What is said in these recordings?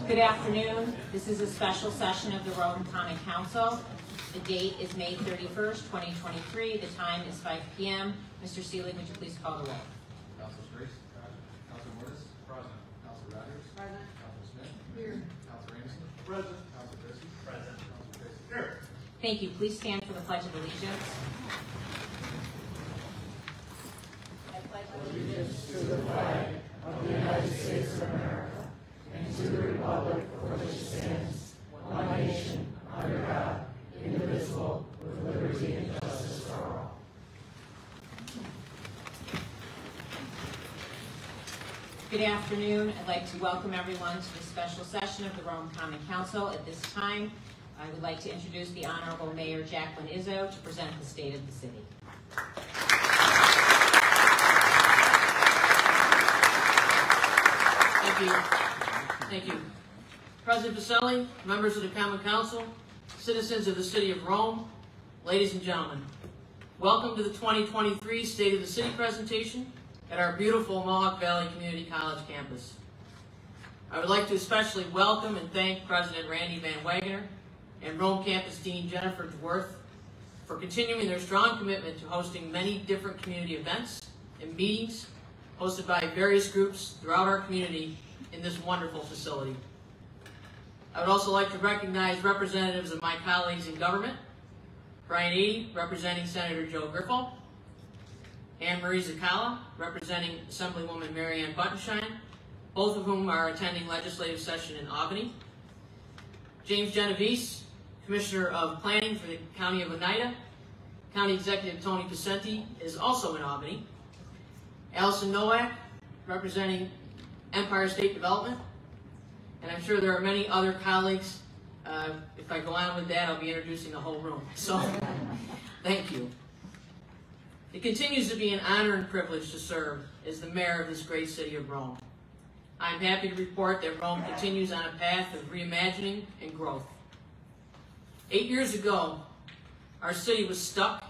Good afternoon. This is a special session of the Rome Common Council. The date is May 31st, 2023. The time is 5 p.m. Mr. Seelig, would you please call the roll? Council Grace. Present. Council Morris. Present. Council Rogers. Present. Council Smith. Here. Council Ramsey. Present. Council Christie. Present. Council Tracy. Here. Thank you. Please stand for the Pledge of Allegiance. I pledge allegiance to the flag of the United States of America and to the republic for which it stands, one nation, under God, indivisible, with liberty and justice for all. Good afternoon. I'd like to welcome everyone to this special session of the Rome Common Council. At this time, I would like to introduce the Honorable Mayor Jacqueline Izzo to present the state of the city. Thank you. President Pacelli, members of the Common Council, citizens of the City of Rome, ladies and gentlemen, welcome to the 2023 State of the City presentation at our beautiful Mohawk Valley Community College campus. I would like to especially welcome and thank President Randy Van Wagener and Rome Campus Dean Jennifer Dworth for continuing their strong commitment to hosting many different community events and meetings hosted by various groups throughout our community in this wonderful facility. I would also like to recognize representatives of my colleagues in government, Brian Eady, representing Senator Joe Griffiths, Anne Marie Zacala, representing Assemblywoman Mary Ann Buttenshine, both of whom are attending legislative session in Albany, James Genovese, Commissioner of Planning for the County of Oneida, County Executive Tony Picenti is also in Albany, Allison Nowak, representing Empire State Development, and I'm sure there are many other colleagues. If I go on with that, I'll be introducing the whole room. So, thank you. It continues to be an honor and privilege to serve as the mayor of this great city of Rome. I'm happy to report that Rome continues on a path of reimagining and growth. 8 years ago, our city was stuck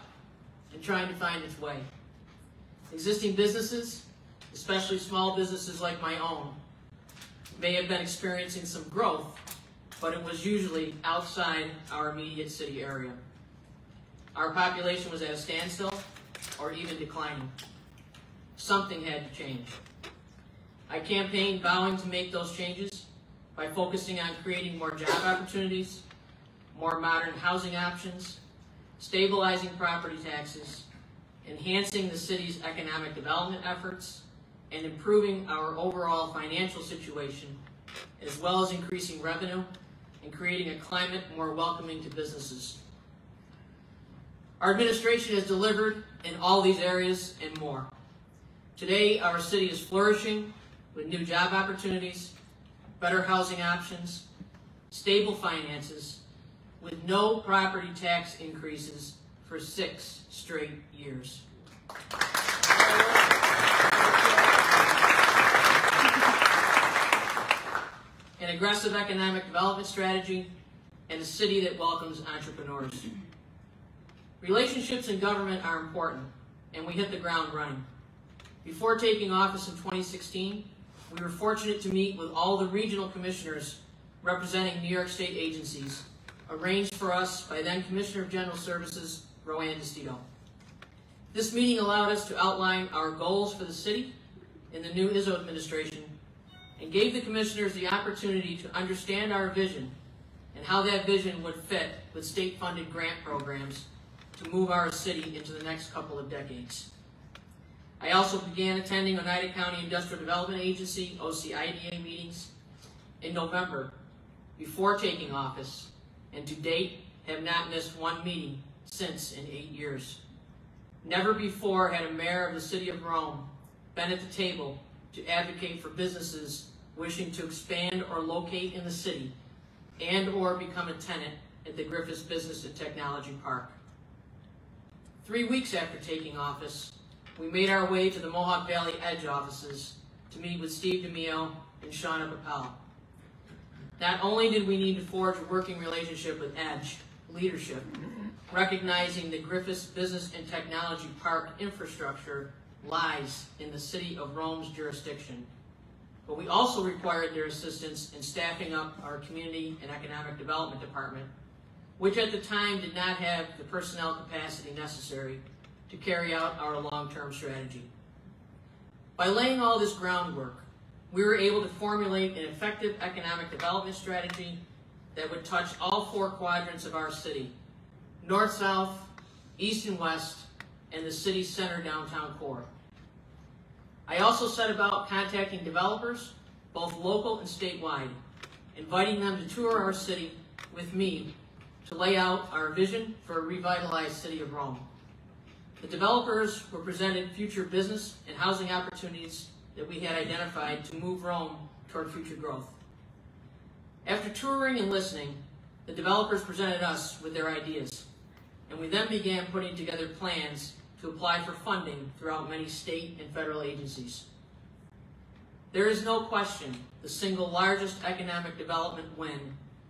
and trying to find its way. Existing businesses, especially small businesses like my own, may have been experiencing some growth, but it was usually outside our immediate city area. Our population was at a standstill or even declining. Something had to change. I campaigned vowing to make those changes by focusing on creating more job opportunities, more modern housing options, stabilizing property taxes, enhancing the city's economic development efforts, and improving our overall financial situation, as well as increasing revenue and creating a climate more welcoming to businesses. Our administration has delivered in all these areas and more. Today, our city is flourishing with new job opportunities, better housing options, stable finances, with no property tax increases for 6 straight years. An aggressive economic development strategy, and a city that welcomes entrepreneurs. Relationships in government are important, and we hit the ground running. Before taking office in 2016, we were fortunate to meet with all the regional commissioners representing New York State agencies, arranged for us by then Commissioner of General Services, Roanne DeStito. This meeting allowed us to outline our goals for the city in the new Izzo administration and gave the commissioners the opportunity to understand our vision and how that vision would fit with state-funded grant programs to move our city into the next couple of decades. I also began attending Oneida County Industrial Development Agency, OCIDA meetings in November before taking office, and to date have not missed one meeting since in 8 years. Never before had a mayor of the city of Rome been at the table to advocate for businesses wishing to expand or locate in the city and or become a tenant at the Griffiths Business and Technology Park. 3 weeks after taking office, we made our way to the Mohawk Valley Edge offices to meet with Steve DeMio and Shauna Papel. Not only did we need to forge a working relationship with Edge leadership, recognizing the Griffiths Business and Technology Park infrastructure lies in the city of Rome's jurisdiction, but we also required their assistance in staffing up our Community and Economic Development Department, which at the time did not have the personnel capacity necessary to carry out our long-term strategy. By laying all this groundwork, we were able to formulate an effective economic development strategy that would touch all 4 quadrants of our city: north, south, east and west, and the city's center downtown core. I also set about contacting developers, both local and statewide, inviting them to tour our city with me to lay out our vision for a revitalized city of Rome. The developers were presented future business and housing opportunities that we had identified to move Rome toward future growth. After touring and listening, the developers presented us with their ideas, and we then began putting together plans to apply for funding throughout many state and federal agencies. There is no question the single largest economic development win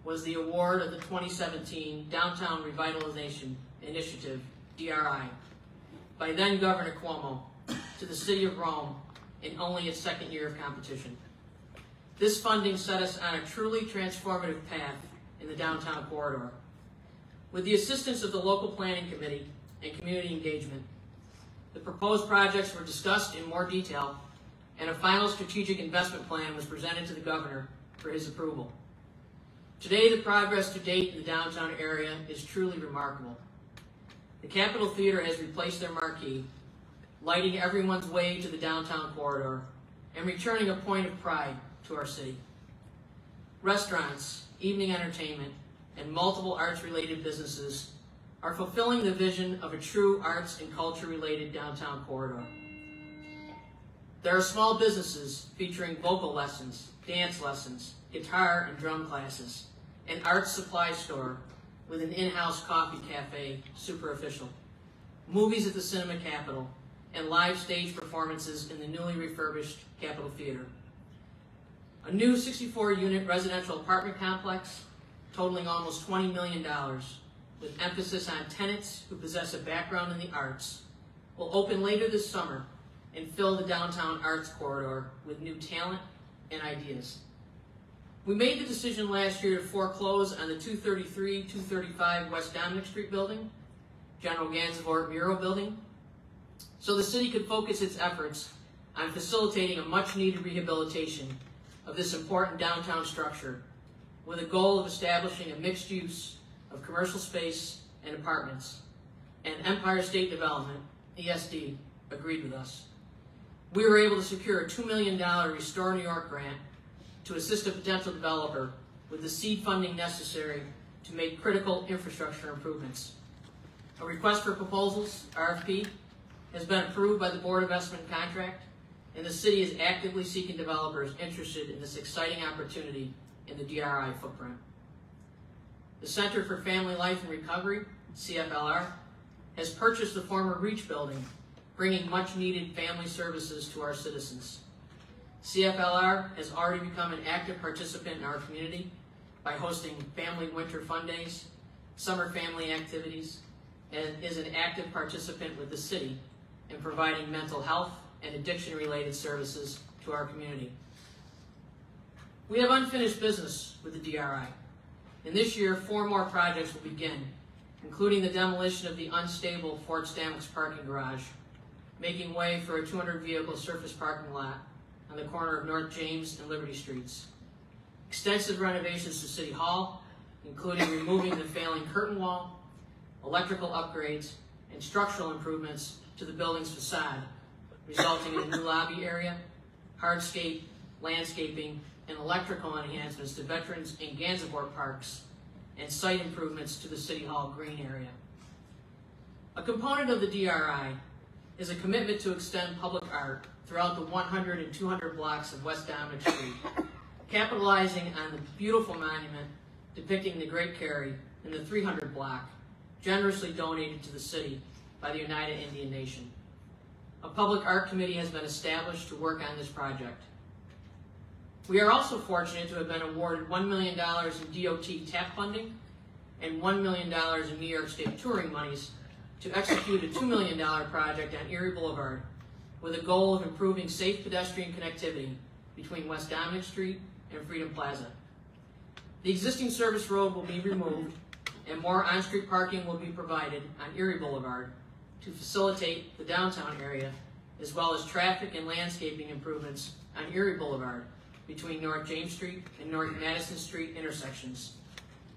was the award of the 2017 Downtown Revitalization Initiative, DRI, by then Governor Cuomo to the City of Rome in only its 2nd year of competition. This funding set us on a truly transformative path in the downtown corridor. With the assistance of the local planning committee and community engagement, the proposed projects were discussed in more detail, and a final strategic investment plan was presented to the governor for his approval. Today, the progress to date in the downtown area is truly remarkable. The Capitol Theater has replaced their marquee, lighting everyone's way to the downtown corridor and returning a point of pride to our city. Restaurants, evening entertainment, and multiple arts-related businesses are fulfilling the vision of a true arts and culture-related downtown corridor. There are small businesses featuring vocal lessons, dance lessons, guitar and drum classes, an arts supply store with an in-house coffee cafe, super official, movies at the Cinema Capitol, and live stage performances in the newly refurbished Capitol Theater. A new 64-unit residential apartment complex totaling almost $20 million, with emphasis on tenants who possess a background in the arts, will open later this summer and fill the downtown arts corridor with new talent and ideas. We made the decision last year to foreclose on the 233-235 West Dominic Street building, General Gansevoort Mural building, so the city could focus its efforts on facilitating a much-needed rehabilitation of this important downtown structure with a goal of establishing a mixed use of commercial space and apartments, and Empire State Development, ESD, agreed with us. We were able to secure a $2 million Restore New York grant to assist a potential developer with the seed funding necessary to make critical infrastructure improvements. A request for proposals, RFP, has been approved by the Board of Estimate and Contract, and the city is actively seeking developers interested in this exciting opportunity in the DRI footprint. The Center for Family Life and Recovery, CFLR, has purchased the former Reach building, bringing much-needed family services to our citizens. CFLR has already become an active participant in our community by hosting family winter fun days, summer family activities, and is an active participant with the city in providing mental health and addiction-related services to our community. We have unfinished business with the DRI, and this year 4 more projects will begin, including the demolition of the unstable Fort Stanwix parking garage, making way for a 200-vehicle surface parking lot on the corner of North James and Liberty Streets. Extensive renovations to City Hall, including removing the failing curtain wall, electrical upgrades, and structural improvements to the building's facade, resulting in a new lobby area, hardscape, landscaping, and electrical enhancements to Veterans and Gansevoort parks, and site improvements to the City Hall green area. A component of the DRI is a commitment to extend public art throughout the 100 and 200 blocks of West Dominic Street, capitalizing on the beautiful monument depicting the Great Carry in the 300 block, generously donated to the city by the United Indian Nation. A public art committee has been established to work on this project. We are also fortunate to have been awarded $1 million in DOT TAP funding and $1 million in New York State touring monies to execute a $2 million project on Erie Boulevard with a goal of improving safe pedestrian connectivity between West Dominic Street and Freedom Plaza. The existing service road will be removed and more on-street parking will be provided on Erie Boulevard to facilitate the downtown area, as well as traffic and landscaping improvements on Erie Boulevard between North James Street and North Madison Street intersections,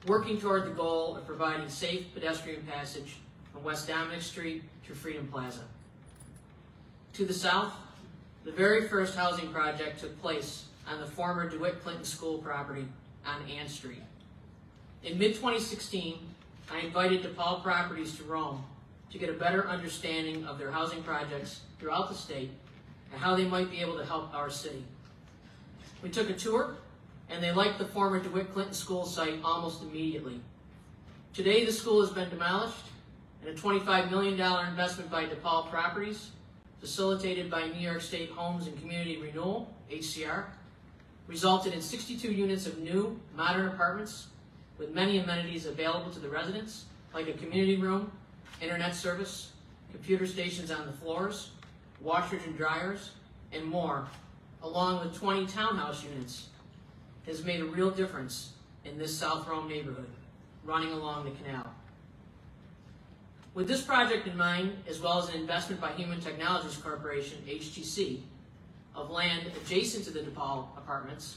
working toward the goal of providing safe pedestrian passage from West Dominic Street to Freedom Plaza. To the south, the very first housing project took place on the former DeWitt Clinton School property on Ann Street. In mid-2016, I invited DePaul Properties to Rome to get a better understanding of their housing projects throughout the state and how they might be able to help our city. We took a tour, and they liked the former DeWitt Clinton School site almost immediately. Today, the school has been demolished, and a $25 million investment by DePaul Properties, facilitated by New York State Homes and Community Renewal, HCR, resulted in 62 units of new, modern apartments with many amenities available to the residents, like a community room, internet service, computer stations on the floors, washers and dryers, and more, along with 20 townhouse units, has made a real difference in this South Rome neighborhood, running along the canal. With this project in mind, as well as an investment by Human Technologies Corporation, HTC, of land adjacent to the DePaul apartments,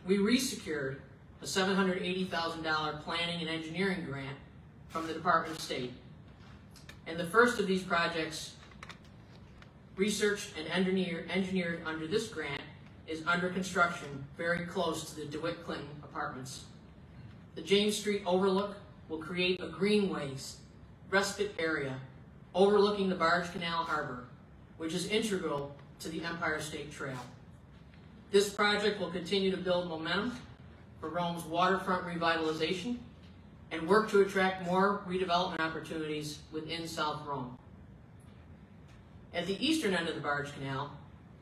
we resecured a $780,000 planning and engineering grant from the Department of State. And the first of these projects, researched and engineered under this grant, is under construction very close to the DeWitt Clinton apartments. The James Street overlook will create a greenways respite area overlooking the Barge Canal Harbor, which is integral to the Empire State Trail. This project will continue to build momentum for Rome's waterfront revitalization and work to attract more redevelopment opportunities within South Rome. At the eastern end of the Barge Canal,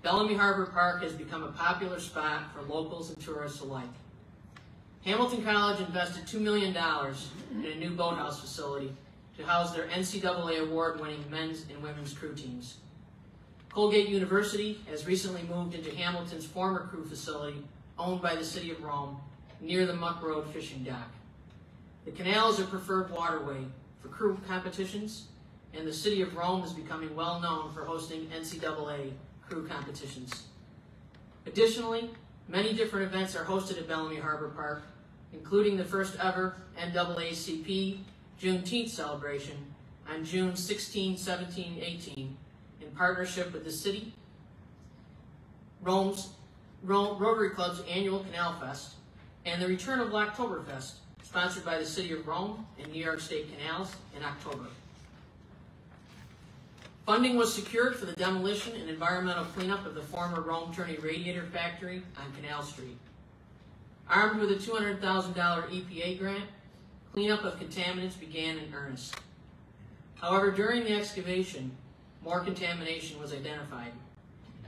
Bellamy Harbor Park has become a popular spot for locals and tourists alike. Hamilton College invested $2 million in a new boathouse facility to house their NCAA award-winning men's and women's crew teams. Colgate University has recently moved into Hamilton's former crew facility owned by the City of Rome near the Muck Road fishing dock. The canal is a preferred waterway for crew competitions, and the City of Rome is becoming well known for hosting NCAA crew competitions. Additionally, many different events are hosted at Bellamy Harbor Park, including the first ever NAACP Juneteenth celebration on June 16, 17, 18, in partnership with the city, Rotary Club's annual Canal Fest, and the return of Locktoberfest, sponsored by the City of Rome and New York State Canals in October. Funding was secured for the demolition and environmental cleanup of the former Rome Turney Radiator Factory on Canal Street. Armed with a $200,000 EPA grant, cleanup of contaminants began in earnest. However, during the excavation, more contamination was identified,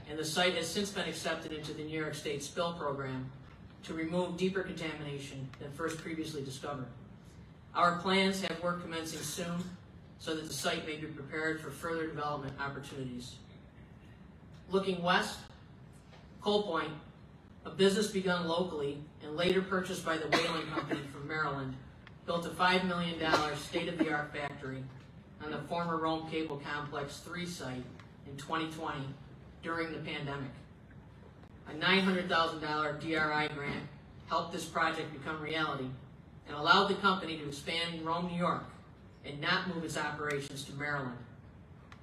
and the site has since been accepted into the New York State Spill Program to remove deeper contamination than first previously discovered. Our plans have work commencing soon so that the site may be prepared for further development opportunities. Looking west, Coal Point, a business begun locally and later purchased by the Whalen Company from Maryland, built a $5 million state-of-the-art factory on the former Rome Cable Complex 3 site in 2020 during the pandemic. A $900,000 DRI grant helped this project become reality and allowed the company to expand in Rome, New York, and not move its operations to Maryland.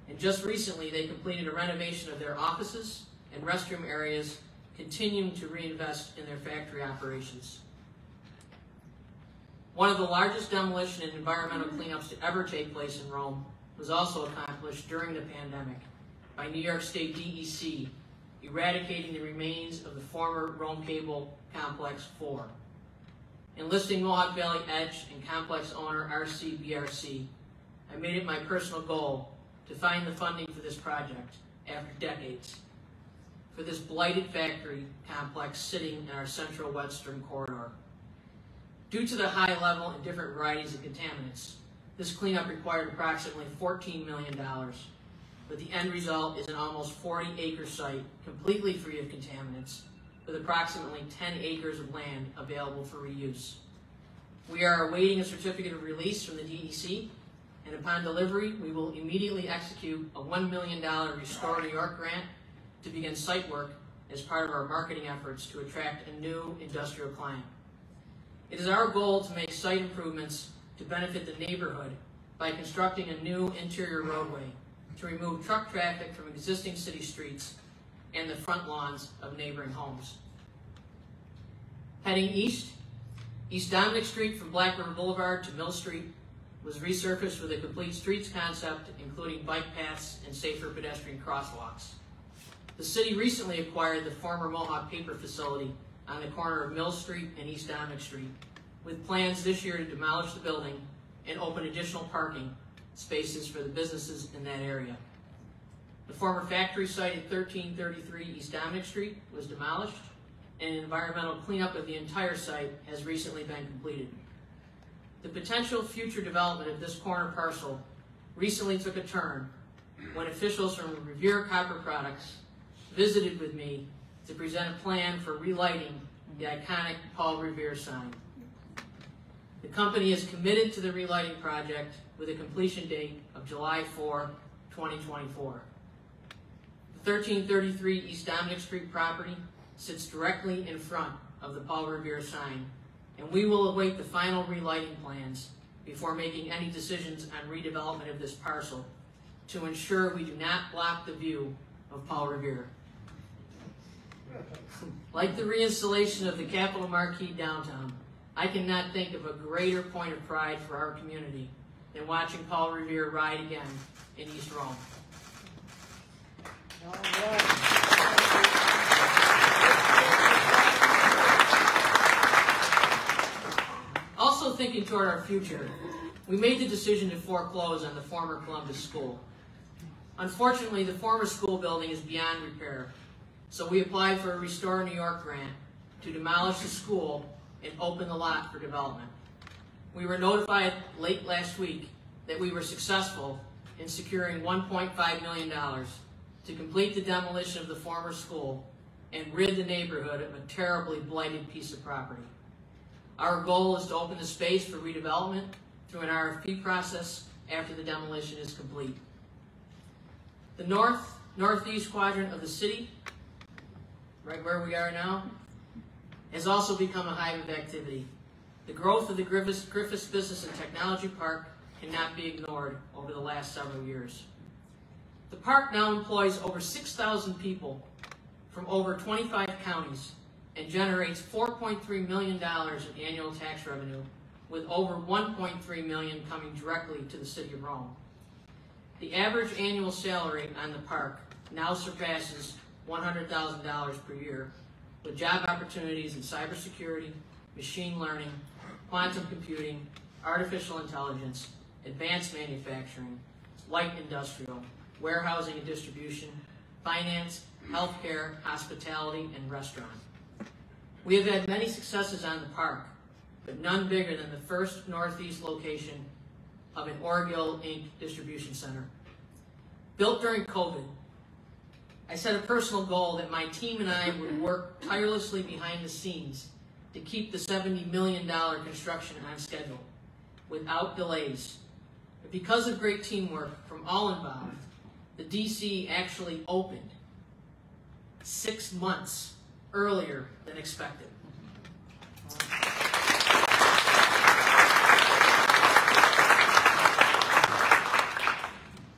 And just recently, they completed a renovation of their offices and restroom areas, continuing to reinvest in their factory operations. One of the largest demolition and environmental cleanups to ever take place in Rome was also accomplished during the pandemic by New York State DEC, eradicating the remains of the former Rome Cable Complex 4. Enlisting Mohawk Valley Edge and complex owner RCBRC, I made it my personal goal to find the funding for this project after decades for this blighted factory complex sitting in our central western corridor. Due to the high level and different varieties of contaminants, this cleanup required approximately $14 million, but the end result is an almost 40-acre site completely free of contaminants with approximately 10 acres of land available for reuse. We are awaiting a certificate of release from the DEC, and upon delivery, we will immediately execute a $1 million Restore New York grant to begin site work as part of our marketing efforts to attract a new industrial client. It is our goal to make site improvements to benefit the neighborhood by constructing a new interior roadway to remove truck traffic from existing city streets and the front lawns of neighboring homes. Heading east, East Dominic Street from Black River Boulevard to Mill Street was resurfaced with a complete streets concept, including bike paths and safer pedestrian crosswalks. The city recently acquired the former Mohawk paper facility on the corner of Mill Street and East Dominic Street, with plans this year to demolish the building and open additional parking spaces for the businesses in that area. The former factory site at 1333 East Dominic Street was demolished, and an environmental cleanup of the entire site has recently been completed. The potential future development of this corner parcel recently took a turn when officials from Revere Copper Products visited with me to present a plan for relighting the iconic Paul Revere sign. The company is committed to the relighting project with a completion date of July 4, 2024. The 1333 East Dominic Street property sits directly in front of the Paul Revere sign, and we will await the final relighting plans before making any decisions on redevelopment of this parcel to ensure we do not block the view of Paul Revere. Like the reinstallation of the Capitol Marquee downtown, I cannot think of a greater point of pride for our community than watching Paul Revere ride again in East Rome. All right. Also thinking toward our future, we made the decision to foreclose on the former Columbus School. Unfortunately, the former school building is beyond repair, so we applied for a Restore New York grant to demolish the school and open the lot for development. We were notified late last week that we were successful in securing $1.5 million to complete the demolition of the former school and rid the neighborhood of a terribly blighted piece of property. Our goal is to open the space for redevelopment through an RFP process after the demolition is complete. The northeast quadrant of the city, right where we are now, has also become a hive of activity. The growth of the Griffiths Business and Technology Park cannot be ignored over the last several years. The park now employs over 6,000 people from over 25 counties and generates $4.3 million in annual tax revenue, with over $1.3 million coming directly to the city of Rome. The average annual salary on the park now surpasses $100,000 per year, with job opportunities in cybersecurity, machine learning, quantum computing, artificial intelligence, advanced manufacturing, light industrial, warehousing and distribution, finance, healthcare, hospitality, and restaurant. We have had many successes on the park, but none bigger than the first Northeast location of an Argo Inc. distribution center. Built during COVID, I set a personal goal that my team and I would work tirelessly behind the scenes to keep the $70 million construction on schedule, without delays. But because of great teamwork from all involved, the DC actually opened 6 months earlier than expected.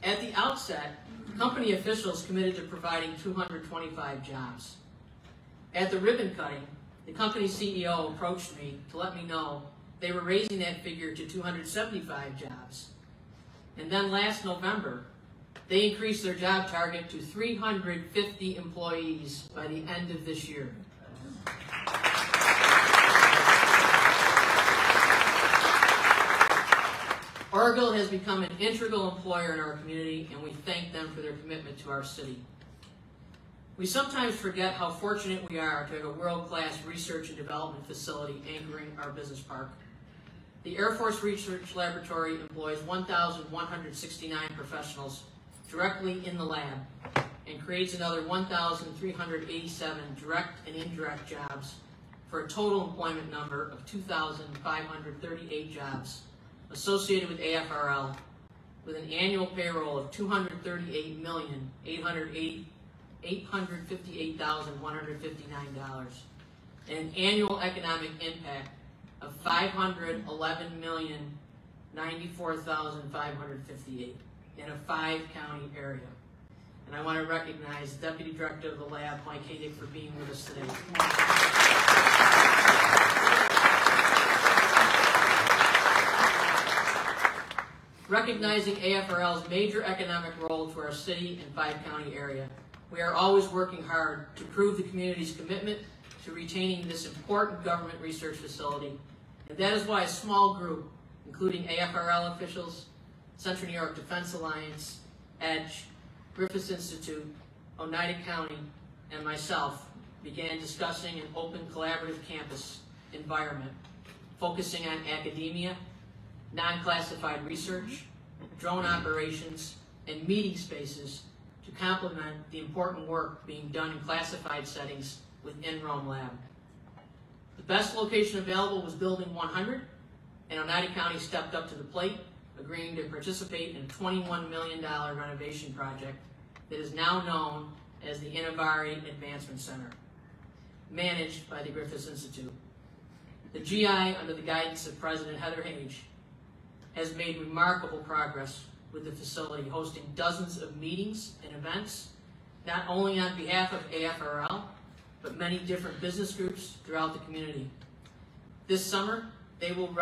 At the outset, company officials committed to providing 225 jobs. At the ribbon cutting, the company CEO approached me to let me know they were raising that figure to 275 jobs. And then last November, they increased their job target to 350 employees by the end of this year. Argo has become an integral employer in our community, and we thank them for their commitment to our city. We sometimes forget how fortunate we are to have a world-class research and development facility anchoring our business park. The Air Force Research Laboratory employs 1,169 professionals directly in the lab and creates another 1,387 direct and indirect jobs for a total employment number of 2,538 jobs associated with AFRL, with an annual payroll of $238,858,159 and an annual economic impact of $511,094,558 in a 5-county area. And I want to recognize Deputy Director of the Lab, Mike Haydick, for being with us today. Recognizing AFRL's major economic role to our city and 5-county area, we are always working hard to prove the community's commitment to retaining this important government research facility. And that is why a small group, including AFRL officials, Central New York Defense Alliance, EDGE, Griffiths Institute, Oneida County, and myself began discussing an open collaborative campus environment focusing on academia, non-classified research, drone operations, and meeting spaces to complement the important work being done in classified settings within Rome Lab. The best location available was Building 100, and Oneida County stepped up to the plate, agreeing to participate in a $21 million renovation project that is now known as the Innovari Advancement Center, managed by the Griffiths Institute. The GI, under the guidance of President Heather Hage, has made remarkable progress with the facility, hosting dozens of meetings and events, not only on behalf of AFRL, but many different business groups throughout the community. This summer, they will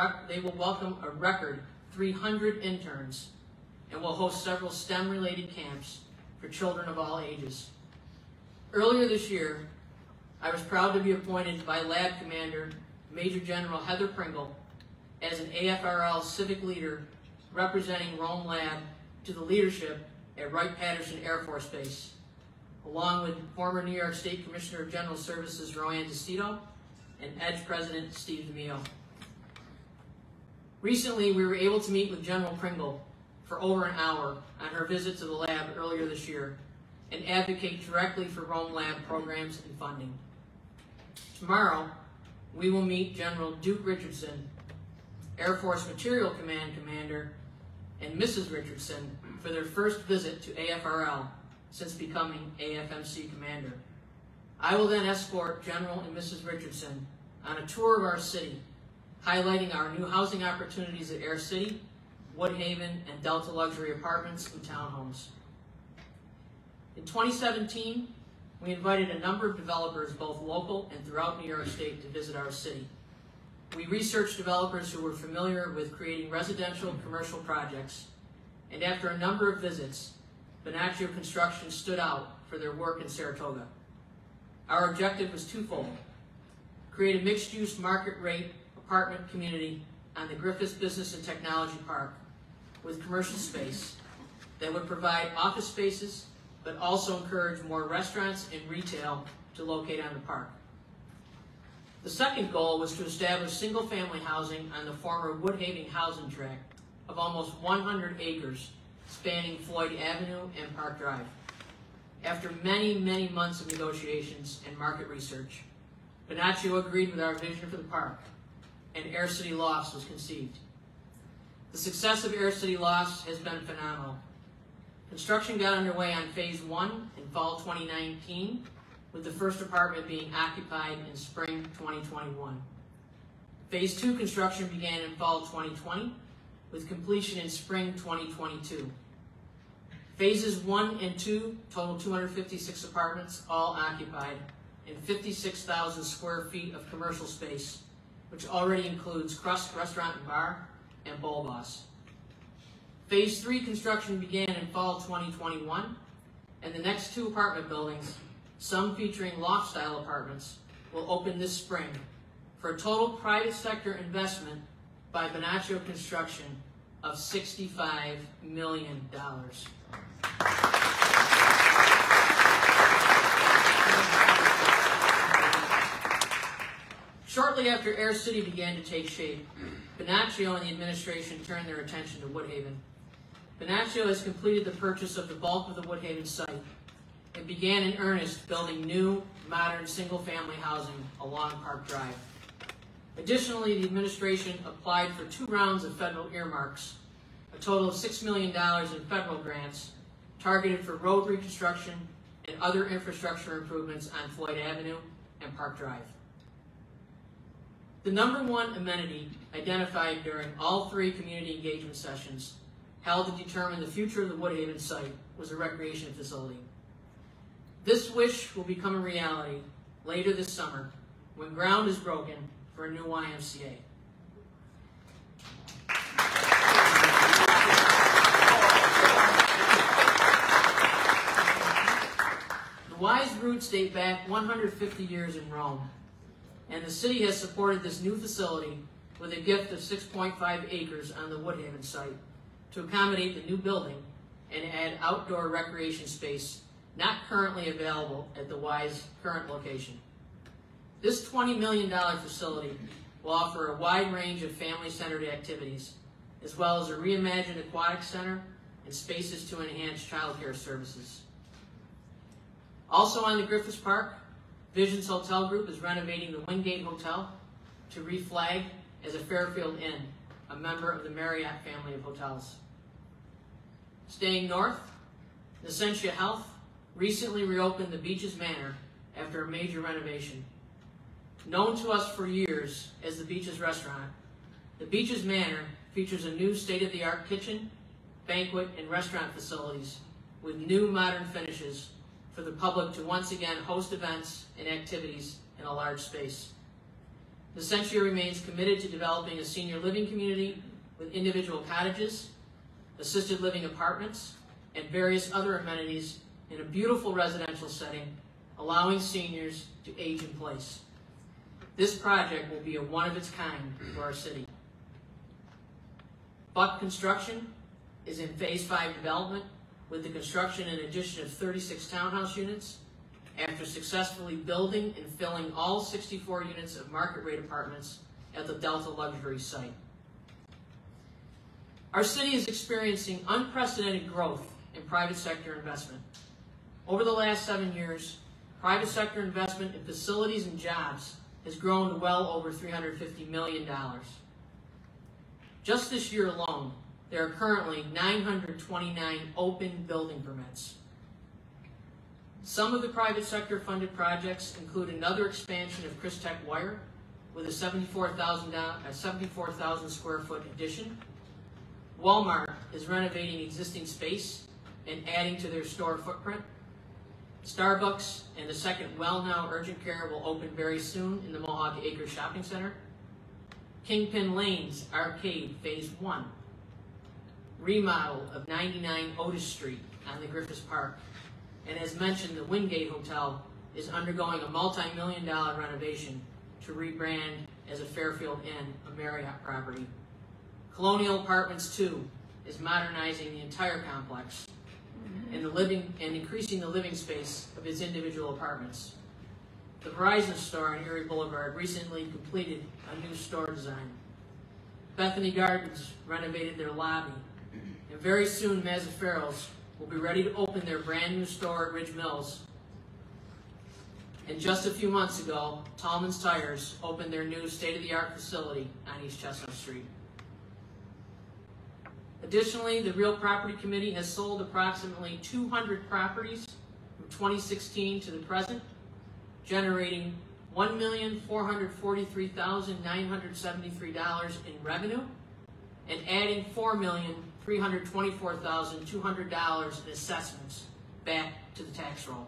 welcome a record 300 interns and will host several STEM-related camps for children of all ages. Earlier this year, I was proud to be appointed by Lab Commander Major General Heather Pringle as an AFRL civic leader representing Rome Lab to the leadership at Wright-Patterson Air Force Base, along with former New York State Commissioner of General Services Roanne DeStito and EDGE President Steve DeMio. Recently, we were able to meet with General Pringle for over an hour on her visit to the lab earlier this year and advocate directly for Rome Lab programs and funding. Tomorrow, we will meet General Duke Richardson, Air Force Material Command Commander, and Mrs. Richardson for their first visit to AFRL since becoming AFMC Commander. I will then escort General and Mrs. Richardson on a tour of our city, highlighting our new housing opportunities at Air City, Woodhaven, and Delta Luxury Apartments and Townhomes. In 2017, we invited a number of developers, both local and throughout New York State, to visit our city. We researched developers who were familiar with creating residential and commercial projects, and after a number of visits, Bonaccio Construction stood out for their work in Saratoga. Our objective was twofold: create a mixed-use market-rate apartment community on the Griffis Business and Technology Park with commercial space that would provide office spaces, but also encourage more restaurants and retail to locate on the park. The second goal was to establish single-family housing on the former Woodhaven housing tract of almost 100 acres spanning Floyd Avenue and Park Drive. After many, many months of negotiations and market research, Bonaccio agreed with our vision for the park, and Air City Lofts was conceived. The success of Air City Lofts has been phenomenal. Construction got underway on Phase 1 in fall 2019, with the first apartment being occupied in spring 2021. Phase 2 construction began in fall 2020, with completion in spring 2022. Phases 1 and 2 total 256 apartments, all occupied, and 56,000 square feet of commercial space, which already includes Crust Restaurant and Bar and Bowl Boss. Phase 3 construction began in fall 2021, and the next 2 apartment buildings, some featuring loft-style apartments, will open this spring for a total private sector investment by Bonaccio Construction of $65 million. Shortly after Air City began to take shape, Bonaccio and the administration turned their attention to Woodhaven. Bonaccio has completed the purchase of the bulk of the Woodhaven site, and began in earnest building new, modern single-family housing along Park Drive. Additionally, the administration applied for 2 rounds of federal earmarks, a total of $6 million in federal grants targeted for road reconstruction and other infrastructure improvements on Floyd Avenue and Park Drive. The #1 amenity identified during all 3 community engagement sessions held to determine the future of the Woodhaven site was a recreation facility. This wish will become a reality later this summer when ground is broken for a new YMCA. The Y's roots date back 150 years in Rome, and the city has supported this new facility with a gift of 6.5 acres on the Woodhaven site to accommodate the new building and add outdoor recreation space not currently available at the Y's current location. This $20 million facility will offer a wide range of family-centered activities, as well as a reimagined aquatic center and spaces to enhance child care services. Also on the Griffiths Park, Visions Hotel Group is renovating the Wingate Hotel to reflag as a Fairfield Inn, a member of the Marriott family of hotels. Staying north, Essentia Health recently reopened the Beaches Manor after a major renovation. Known to us for years as the Beaches Restaurant, the Beaches Manor features a new state-of-the-art kitchen, banquet, and restaurant facilities with new modern finishes for the public to once again host events and activities in a large space. Essentia remains committed to developing a senior living community with individual cottages, assisted living apartments, and various other amenities in a beautiful residential setting, allowing seniors to age in place. This project will be a one-of-its-kind for our city. Buck Construction is in Phase 5 development with the construction and addition of 36 townhouse units after successfully building and filling all 64 units of market-rate apartments at the Delta Luxury site. Our city is experiencing unprecedented growth in private sector investment. Over the last 7 years, private sector investment in facilities and jobs has grown to well over $350 million. Just this year alone, there are currently 929 open building permits. Some of the private sector funded projects include another expansion of Chris Tech Wire with a 74,000 square foot addition. Walmart is renovating existing space and adding to their store footprint. Starbucks and the second Well Now Urgent Care will open very soon in the Mohawk Acres Shopping Center. Kingpin Lanes Arcade Phase 1. Remodel of 99 Otis Street on the Griffiths Park. And as mentioned, the Wingate Hotel is undergoing a multi-million-dollar renovation to rebrand as a Fairfield Inn, a Marriott property. Colonial Apartments 2 is modernizing the entire complex and increasing the living space of its individual apartments. The Verizon store on Erie Boulevard recently completed a new store design. Bethany Gardens renovated their lobby, and very soon Mazzaferro's will be ready to open their brand new store at Ridge Mills. And just a few months ago, Tallman's Tires opened their new state-of-the-art facility on East Chestnut Street. Additionally, the Real Property Committee has sold approximately 200 properties from 2016 to the present, generating $1,443,973 in revenue and adding $4,324,200 in assessments back to the tax roll.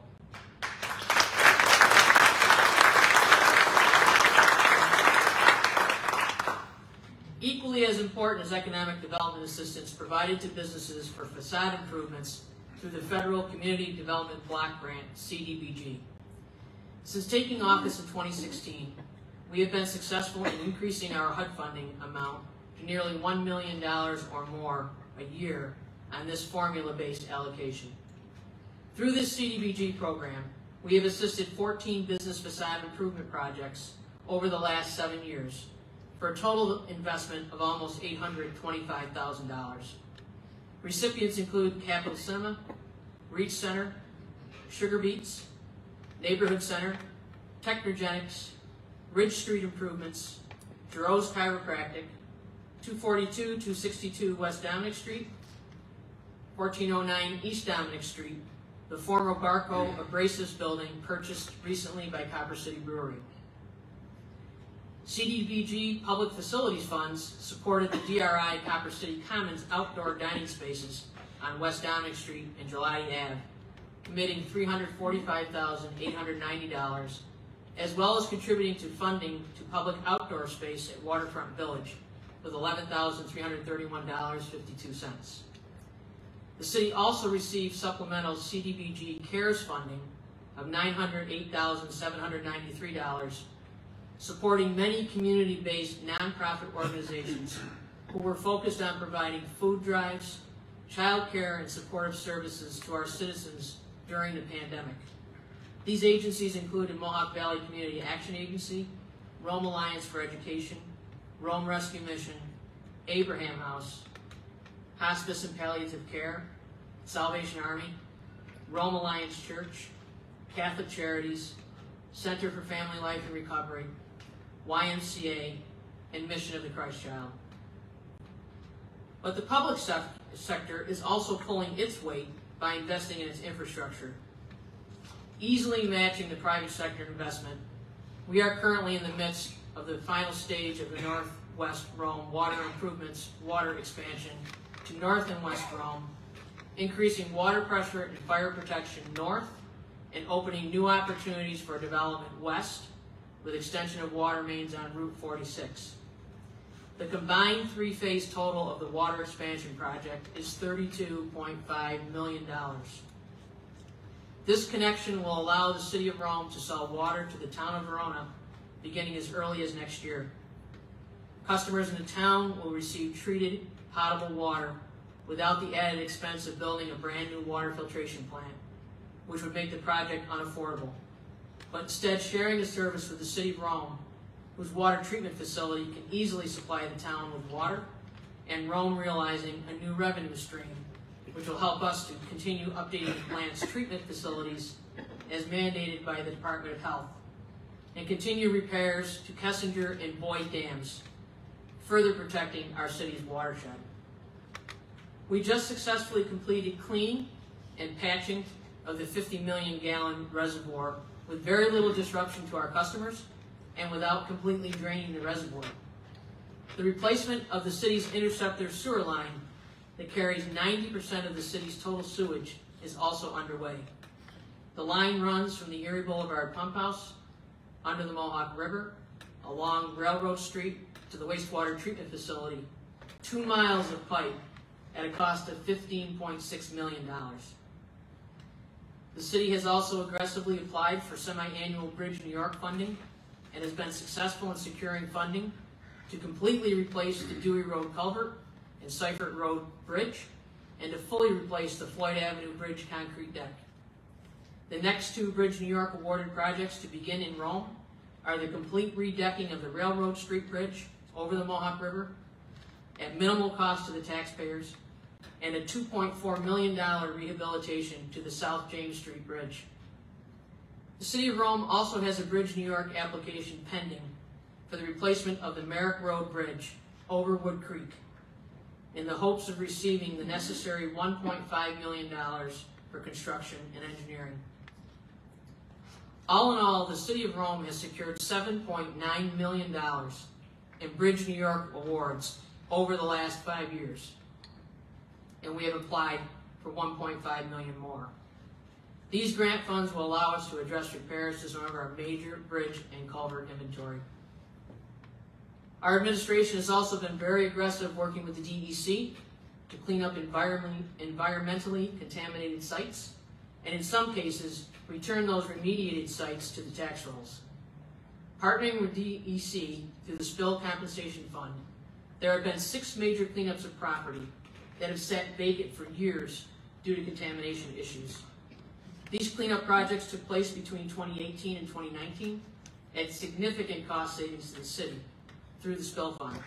Equally as important as economic development assistance provided to businesses for facade improvements through the Federal Community Development Block Grant, CDBG. Since taking office in 2016, we have been successful in increasing our HUD funding amount to nearly $1 million or more a year on this formula-based allocation. Through this CDBG program, we have assisted 14 business facade improvement projects over the last 7 years, for a total investment of almost $825,000. Recipients include Capitol Cinema, Reach Center, Sugar Beets, Neighborhood Center, Technogenics, Ridge Street Improvements, Giroux Chiropractic, 262 West Dominic Street, 1409 East Dominic Street, the former Barco Abrasives building purchased recently by Copper City Brewery. CDBG Public Facilities Funds supported the DRI Copper City Commons outdoor dining spaces on West Dominic Street and July Ave, committing $345,890, as well as contributing to funding to public outdoor space at Waterfront Village with $11,331.52. The city also received supplemental CDBG CARES funding of $908,793, supporting many community-based nonprofit organizations who were focused on providing food drives, child care, and supportive services to our citizens during the pandemic. These agencies included Mohawk Valley Community Action Agency, Rome Alliance for Education, Rome Rescue Mission, Abraham House, Hospice and Palliative Care, Salvation Army, Rome Alliance Church, Catholic Charities, Center for Family Life and Recovery, YMCA, and Mission of the Christ Child. But the public sector is also pulling its weight by investing in its infrastructure. Easily matching the private sector investment, we are currently in the midst of the final stage of the Northwest Rome water improvements water expansion to North and West Rome, increasing water pressure and fire protection north, and opening new opportunities for development west with extension of water mains on Route 46. The combined three-phase total of the water expansion project is $32.5 million. This connection will allow the City of Rome to sell water to the town of Verona beginning as early as next year. Customers in the town will receive treated, potable water without the added expense of building a brand new water filtration plant, which would make the project unaffordable, but instead sharing the service with the City of Rome, whose water treatment facility can easily supply the town with water, and Rome realizing a new revenue stream, which will help us to continue updating the plant's treatment facilities as mandated by the Department of Health, and continue repairs to Kessinger and Boyd dams, further protecting our city's watershed. We just successfully completed cleaning and patching of the 50 million gallon reservoir with very little disruption to our customers and without completely draining the reservoir. The replacement of the city's interceptor sewer line that carries 90% of the city's total sewage is also underway. The line runs from the Erie Boulevard pump house, under the Mohawk River, along Railroad Street to the wastewater treatment facility, 2 miles of pipe at a cost of $15.6 million. The city has also aggressively applied for semi-annual Bridge New York funding and has been successful in securing funding to completely replace the Dewey Road culvert and Seifert Road bridge and to fully replace the Floyd Avenue Bridge concrete deck. The next two Bridge New York awarded projects to begin in Rome are the complete redecking of the Railroad Street Bridge over the Mohawk River at minimal cost to the taxpayers, and a $2.4 million rehabilitation to the South James Street Bridge. The City of Rome also has a Bridge New York application pending for the replacement of the Merrick Road Bridge over Wood Creek in the hopes of receiving the necessary $1.5 million for construction and engineering. All in all, the City of Rome has secured $7.9 million in Bridge New York awards over the last 5 years, and we have applied for $1.5 million more. These grant funds will allow us to address repairs to some of our major bridge and culvert inventory. Our administration has also been very aggressive working with the DEC to clean up environmentally contaminated sites, and in some cases, return those remediated sites to the tax rolls. Partnering with DEC through the Spill Compensation Fund, there have been 6 major cleanups of property that have sat vacant for years due to contamination issues. These cleanup projects took place between 2018 and 2019 at significant cost savings to the city through the Spill Fund.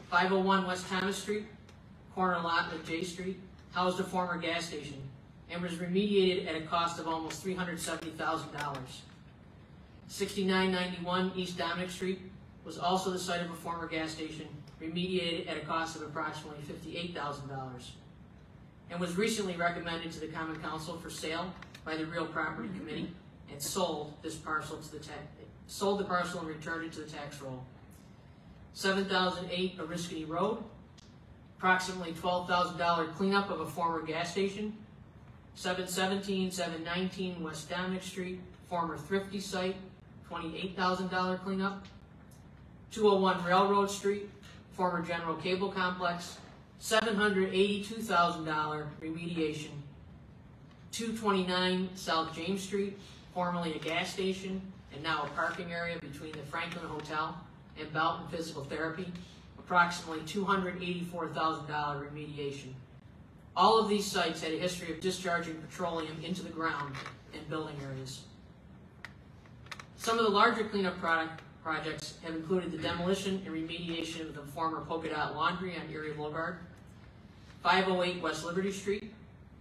501 West Thomas Street, corner lot with J Street, housed a former gas station and was remediated at a cost of almost $370,000. 6991 East Dominic Street was also the site of a former gas station, remediated at a cost of approximately $58,000, and was recently recommended to the Common Council for sale by the Real Property Committee, and sold the parcel and returned it to the tax roll. 7008 Oriskany Road, approximately $12,000 cleanup of a former gas station. 717, 719 West Dominic Street, former Thrifty site, $28,000 cleanup. 201 Railroad Street, former General Cable Complex, $782,000 remediation. 229 South James Street, formerly a gas station and now a parking area between the Franklin Hotel and Boughton Physical Therapy, approximately $284,000 remediation. All of these sites had a history of discharging petroleum into the ground and building areas. Some of the larger cleanup projects have included the demolition and remediation of the former Polka Dot Laundry on Erie Boulevard, 508 West Liberty Street,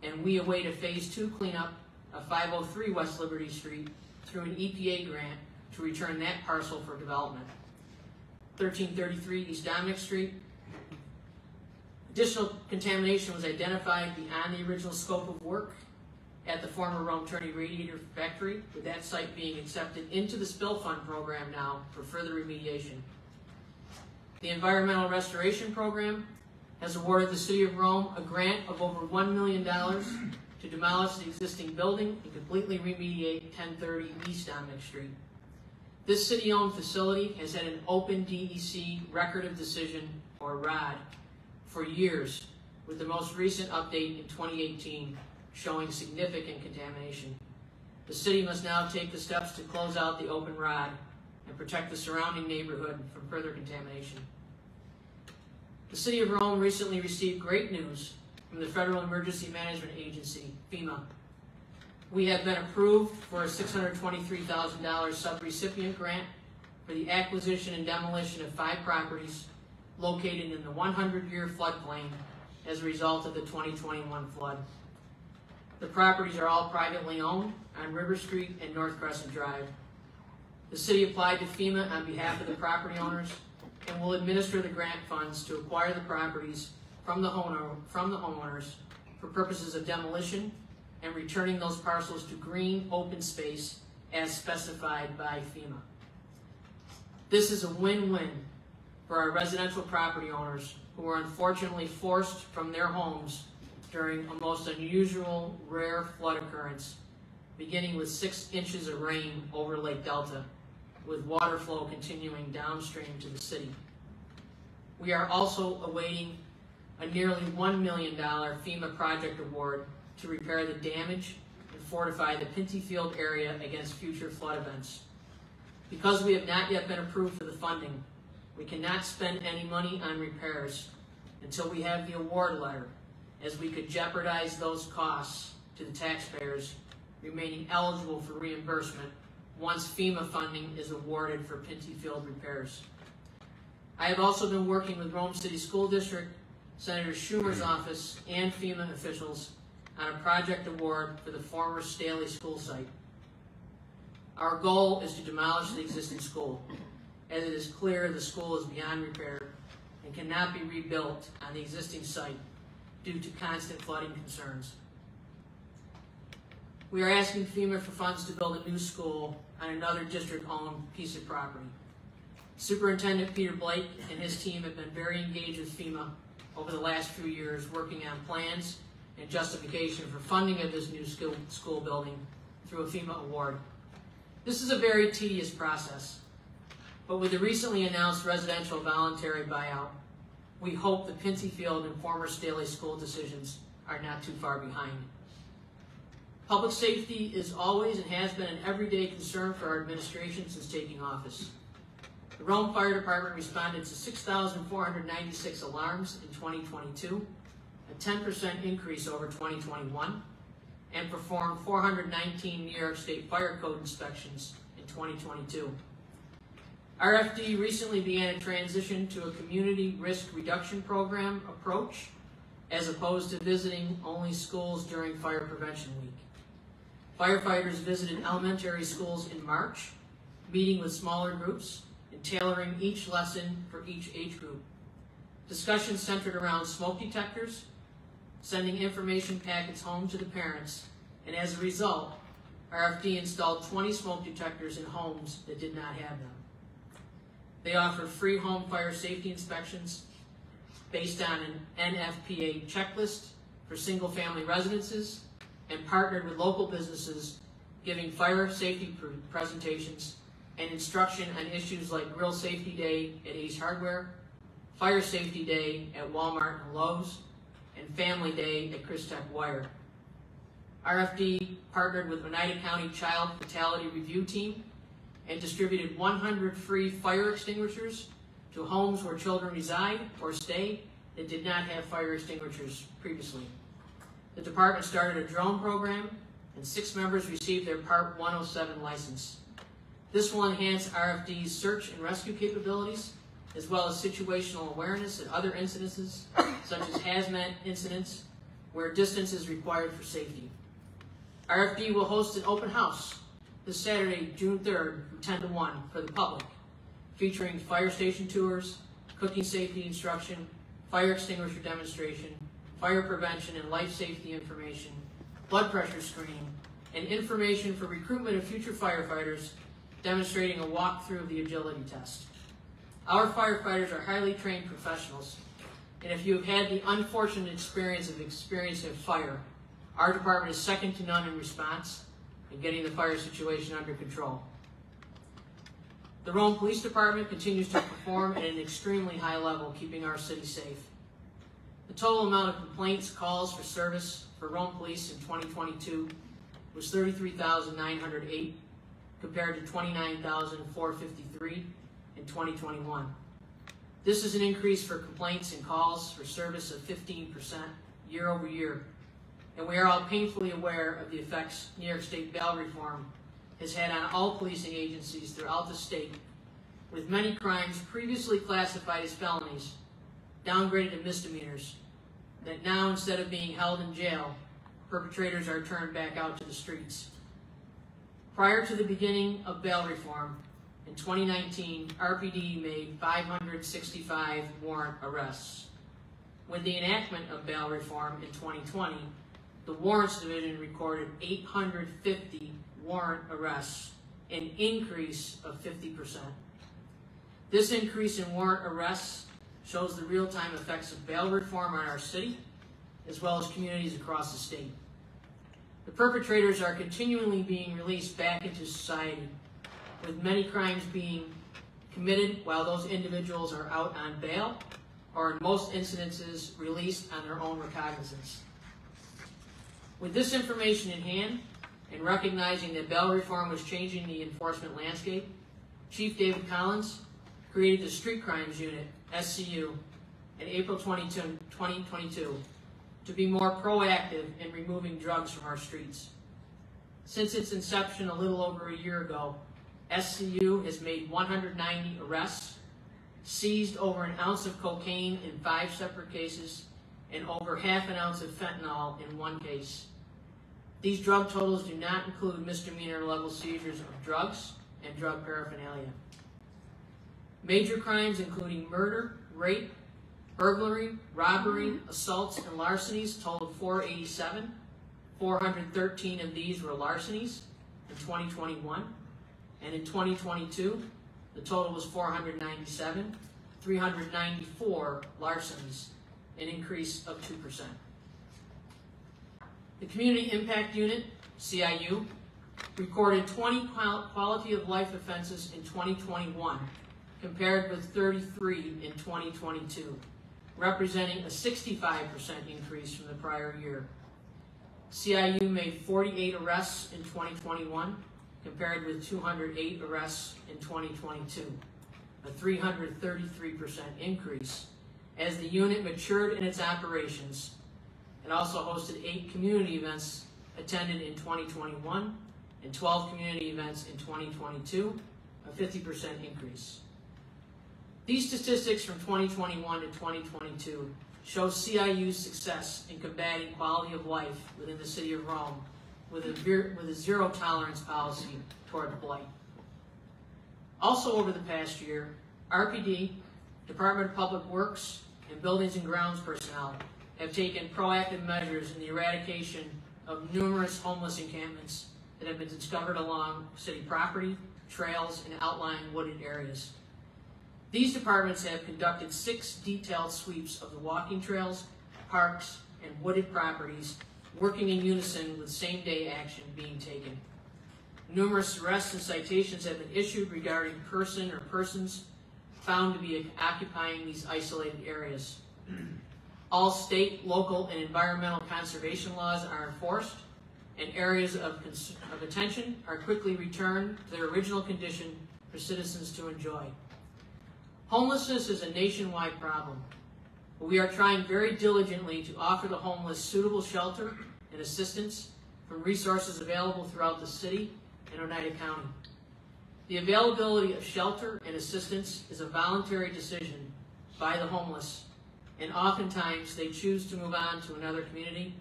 and we await a Phase 2 cleanup of 503 West Liberty Street through an EPA grant to return that parcel for development. 1333 East Dominic Street. Additional contamination was identified beyond the original scope of work at the former Rome Turney Radiator Factory, with that site being accepted into the Spill Fund program now for further remediation. The Environmental Restoration Program has awarded the City of Rome a grant of over $1 million to demolish the existing building and completely remediate 1030 East Dominic Street. This city-owned facility has had an open DEC Record of Decision, or ROD, for years, with the most recent update in 2018 showing significant contamination. The city must now take the steps to close out the open ROD and protect the surrounding neighborhood from further contamination. The City of Rome recently received great news from the Federal Emergency Management Agency, FEMA. We have been approved for a $623,000 subrecipient grant for the acquisition and demolition of 5 properties located in the 100-year floodplain as a result of the 2021 flood. The properties are all privately owned on River Street and North Crescent Drive. The city applied to FEMA on behalf of the property owners and will administer the grant funds to acquire the properties from the homeowners for purposes of demolition and returning those parcels to green open space as specified by FEMA. This is a win-win for our residential property owners who were unfortunately forced from their homes during a most unusual, rare flood occurrence, beginning with 6 inches of rain over Lake Delta, with water flow continuing downstream to the city. We are also awaiting a nearly $1 million FEMA project award to repair the damage and fortify the Pinty Field area against future flood events. Because we have not yet been approved for the funding, we cannot spend any money on repairs until we have the award letter, as we could jeopardize those costs to the taxpayers remaining eligible for reimbursement once FEMA funding is awarded for Pinty Field repairs. I have also been working with Rome City School District, Senator Schumer's office, and FEMA officials on a project award for the former Staley School site. Our goal is to demolish the existing school, as it is clear the school is beyond repair and cannot be rebuilt on the existing site due to constant flooding concerns. We are asking FEMA for funds to build a new school on another district-owned piece of property. Superintendent Peter Blake and his team have been very engaged with FEMA over the last few years, working on plans and justification for funding of this new school building through a FEMA award. This is a very tedious process, but with the recently announced residential voluntary buyout, we hope the Pinty Field and former Staley school decisions are not too far behind. Public safety is always and has been an everyday concern for our administration since taking office. The Rome Fire Department responded to 6,496 alarms in 2022, a 10% increase over 2021, and performed 419 New York State Fire Code inspections in 2022. RFD recently began a transition to a community risk reduction program approach as opposed to visiting only schools during Fire Prevention Week. Firefighters visited elementary schools in March, meeting with smaller groups and tailoring each lesson for each age group. Discussions centered around smoke detectors, sending information packets home to the parents, and as a result, RFD installed 20 smoke detectors in homes that did not have them. They offered free home fire safety inspections based on an NFPA checklist for single-family residences and partnered with local businesses giving fire safety presentations and instruction on issues like Grill Safety Day at Ace Hardware, Fire Safety Day at Walmart and Lowe's, and Family Day at Chris Tech Wire. RFD partnered with Oneida County Child Fatality Review Team and distributed 100 free fire extinguishers to homes where children reside or stay that did not have fire extinguishers previously. The department started a drone program, and 6 members received their Part 107 license. This will enhance RFD's search and rescue capabilities, as well as situational awareness and other incidences, such as hazmat incidents, where distance is required for safety. RFD will host an open house this Saturday, June 3rd, from 10 to 1 for the public, featuring fire station tours, cooking safety instruction, fire extinguisher demonstration, fire prevention and life safety information, blood pressure screening, and information for recruitment of future firefighters, demonstrating a walkthrough of the agility test. Our firefighters are highly trained professionals, and if you have had the unfortunate experience of experiencing a fire, our department is second to none in response and getting the fire situation under control. The Rome Police Department continues to perform at an extremely high level, keeping our city safe. The total amount of complaints, calls for service for Rome Police in 2022 was 33,908, compared to 29,453 in 2021. This is an increase for complaints and calls for service of 15% year over year, and we are all painfully aware of the effects New York State bail reform has had on all policing agencies throughout the state, with many crimes previously classified as felonies downgraded to misdemeanors, that now, instead of being held in jail, perpetrators are turned back out to the streets. Prior to the beginning of bail reform, in 2019, RPD made 565 warrant arrests. With the enactment of bail reform in 2020, the Warrants Division recorded 850 warrant arrests, an increase of 50%. This increase in warrant arrests shows the real-time effects of bail reform on our city, as well as communities across the state. The perpetrators are continually being released back into society, with many crimes being committed while those individuals are out on bail, or in most incidences, released on their own recognizance. With this information in hand, and recognizing that bail reform was changing the enforcement landscape, Chief David Collins created the Street Crimes Unit, SCU, in April 2022 to be more proactive in removing drugs from our streets. Since its inception a little over a year ago, SCU has made 190 arrests, seized over an ounce of cocaine in 5 separate cases, and over half an ounce of fentanyl in 1 case. These drug totals do not include misdemeanor level seizures of drugs and drug paraphernalia. Major crimes including murder, rape, burglary, robbery, assaults, and larcenies totaled 487. 413 of these were larcenies in 2021. And in 2022, the total was 497, 394 larcenies, an increase of 2%. The Community Impact Unit, CIU, recorded 20 quality of life offenses in 2021, compared with 33 in 2022, representing a 65% increase from the prior year. CIU made 48 arrests in 2021, compared with 208 arrests in 2022, a 333% increase as the unit matured in its operations. It also hosted 8 community events attended in 2021 and 12 community events in 2022, a 50% increase. These statistics from 2021 to 2022 shows CIU's success in combating quality of life within the city of Rome with a zero tolerance policy toward blight. Also over the past year, RPD, Department of Public Works, and Buildings and Grounds personnel have taken proactive measures in the eradication of numerous homeless encampments that have been discovered along city property, trails, and outlying wooded areas. These departments have conducted 6 detailed sweeps of the walking trails, parks, and wooded properties, working in unison with same-day action being taken. Numerous arrests and citations have been issued regarding person or persons found to be occupying these isolated areas. All state, local, and environmental conservation laws are enforced, and areas of attention are quickly returned to their original condition for citizens to enjoy. Homelessness is a nationwide problem, but we are trying very diligently to offer the homeless suitable shelter and assistance from resources available throughout the city and Oneida County. The availability of shelter and assistance is a voluntary decision by the homeless, and oftentimes they choose to move on to another community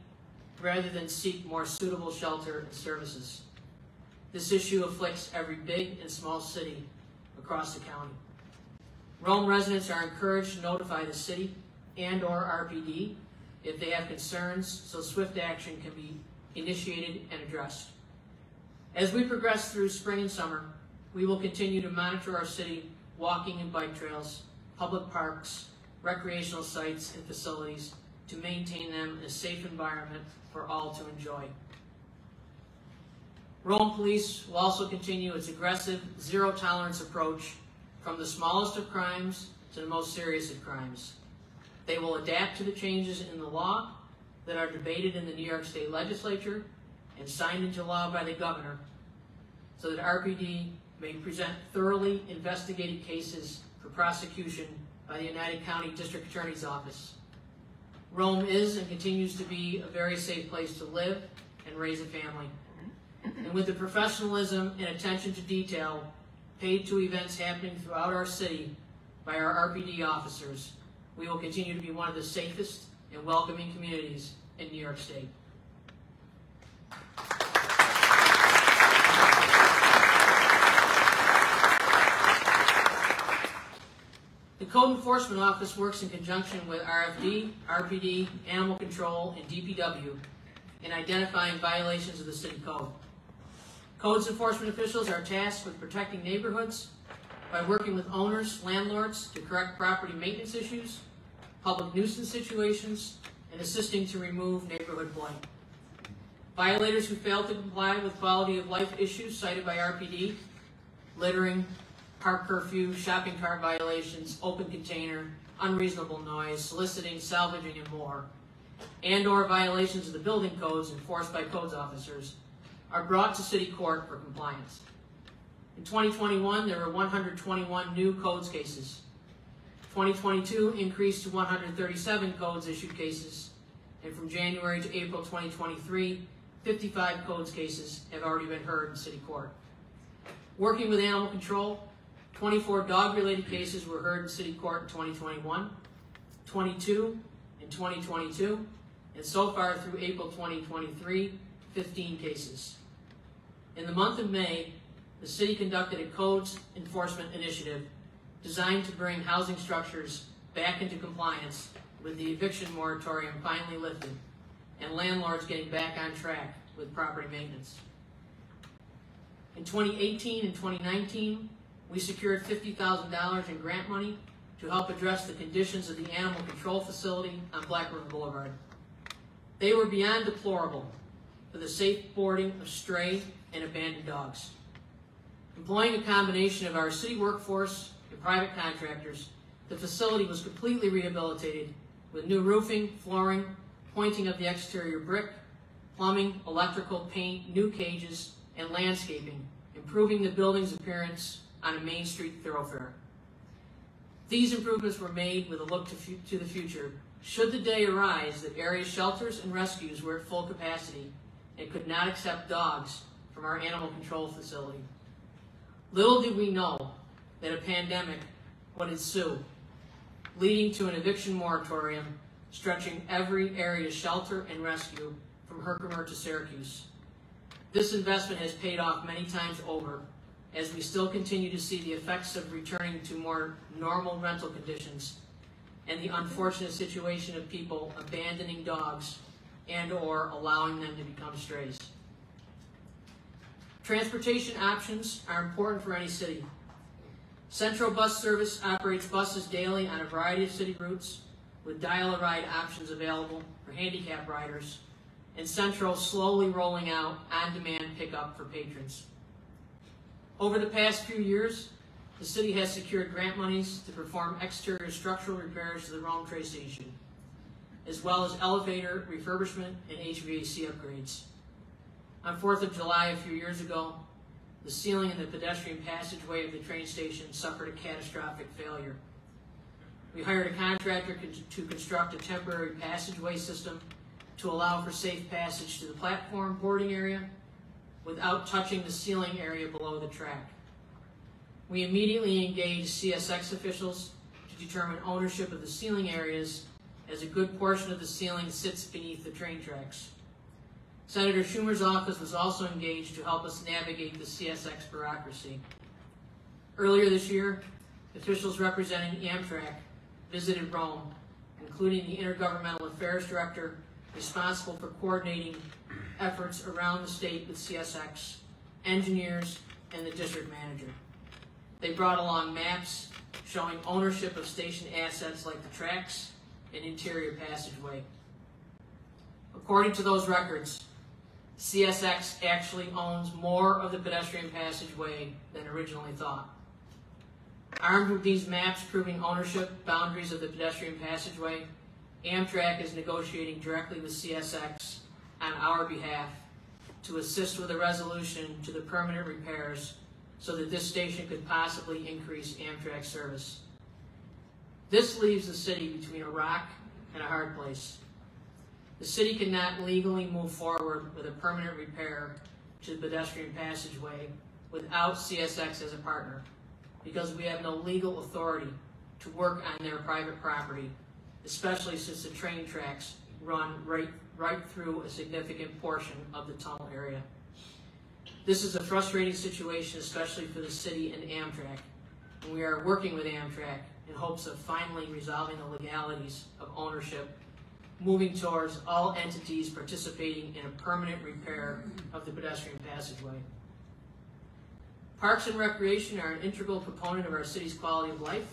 rather than seek more suitable shelter and services. This issue afflicts every big and small city across the county. Rome residents are encouraged to notify the city and/or RPD if they have concerns so swift action can be initiated and addressed. As we progress through spring and summer, we will continue to monitor our city walking and bike trails, public parks, recreational sites, and facilities to maintain them in a safe environment for all to enjoy. Rome Police will also continue its aggressive, zero-tolerance approach from the smallest of crimes to the most serious of crimes. They will adapt to the changes in the law that are debated in the New York State Legislature and signed into law by the governor so that RPD may present thoroughly investigated cases for prosecution by the Oneida County District Attorney's Office. Rome is and continues to be a very safe place to live and raise a family. And with the professionalism and attention to detail paid to events happening throughout our city by our RPD officers, we will continue to be one of the safest and welcoming communities in New York State. The Code Enforcement Office works in conjunction with RFD, RPD, Animal Control, and DPW in identifying violations of the city code. Codes enforcement officials are tasked with protecting neighborhoods by working with owners, landlords to correct property maintenance issues, public nuisance situations, and assisting to remove neighborhood blight. Violators who fail to comply with quality of life issues cited by RPD, littering, park curfew, shopping cart violations, open container, unreasonable noise, soliciting, salvaging, and more, and/or violations of the building codes enforced by codes officers, are brought to city court for compliance. In 2021, there were 121 new codes cases. 2022 increased to 137 codes issued cases, and from January to April 2023, 55 codes cases have already been heard in city court. Working with animal control, 24 dog-related cases were heard in city court in 2021, 22 in 2022, and so far through April 2023, 15 cases. In the month of May, the city conducted a codes enforcement initiative designed to bring housing structures back into compliance with the eviction moratorium finally lifted and landlords getting back on track with property maintenance. In 2018 and 2019, we secured $50,000 in grant money to help address the conditions of the animal control facility on Black River Boulevard. They were beyond deplorable for the safe boarding of stray and abandoned dogs. Employing a combination of our city workforce and private contractors, the facility was completely rehabilitated with new roofing, flooring, pointing of the exterior brick, plumbing, electrical, paint, new cages, and landscaping, improving the building's appearance on a Main Street thoroughfare. These improvements were made with a look to the future, should the day arise that area shelters and rescues were at full capacity and could not accept dogs from our animal control facility. Little did we know that a pandemic would ensue, leading to an eviction moratorium stretching every area to shelter and rescue from Herkimer to Syracuse. This investment has paid off many times over, as we still continue to see the effects of returning to more normal rental conditions and the unfortunate situation of people abandoning dogs and/or allowing them to become strays. Transportation options are important for any city. Central Bus Service operates buses daily on a variety of city routes with dial-a-ride options available for handicap riders, and Central slowly rolling out on-demand pickup for patrons. Over the past few years, the city has secured grant monies to perform exterior structural repairs to the Rome train station, as well as elevator refurbishment and HVAC upgrades. On 4th of July a few years ago, the ceiling in the pedestrian passageway of the train station suffered a catastrophic failure. We hired a contractor to construct a temporary passageway system to allow for safe passage to the platform boarding area without touching the ceiling area below the track. We immediately engaged CSX officials to determine ownership of the ceiling areas, as a good portion of the ceiling sits beneath the train tracks. Senator Schumer's office was also engaged to help us navigate the CSX bureaucracy. Earlier this year, officials representing Amtrak visited Rome, including the Intergovernmental Affairs Director responsible for coordinating efforts around the state with CSX, engineers, and the district manager. They brought along maps showing ownership of station assets like the tracks and interior passageway. According to those records, CSX actually owns more of the pedestrian passageway than originally thought. Armed with these maps proving ownership boundaries of the pedestrian passageway, Amtrak is negotiating directly with CSX on our behalf to assist with a resolution to the permanent repairs so that this station could possibly increase Amtrak service. This leaves the city between a rock and a hard place. The city cannot legally move forward with a permanent repair to the pedestrian passageway without CSX as a partner, because we have no legal authority to work on their private property, especially since the train tracks run right through a significant portion of the tunnel area. This is a frustrating situation, especially for the city and Amtrak, and we are working with Amtrak in hopes of finally resolving the legalities of ownership, moving towards all entities participating in a permanent repair of the pedestrian passageway. Parks and recreation are an integral component of our city's quality of life,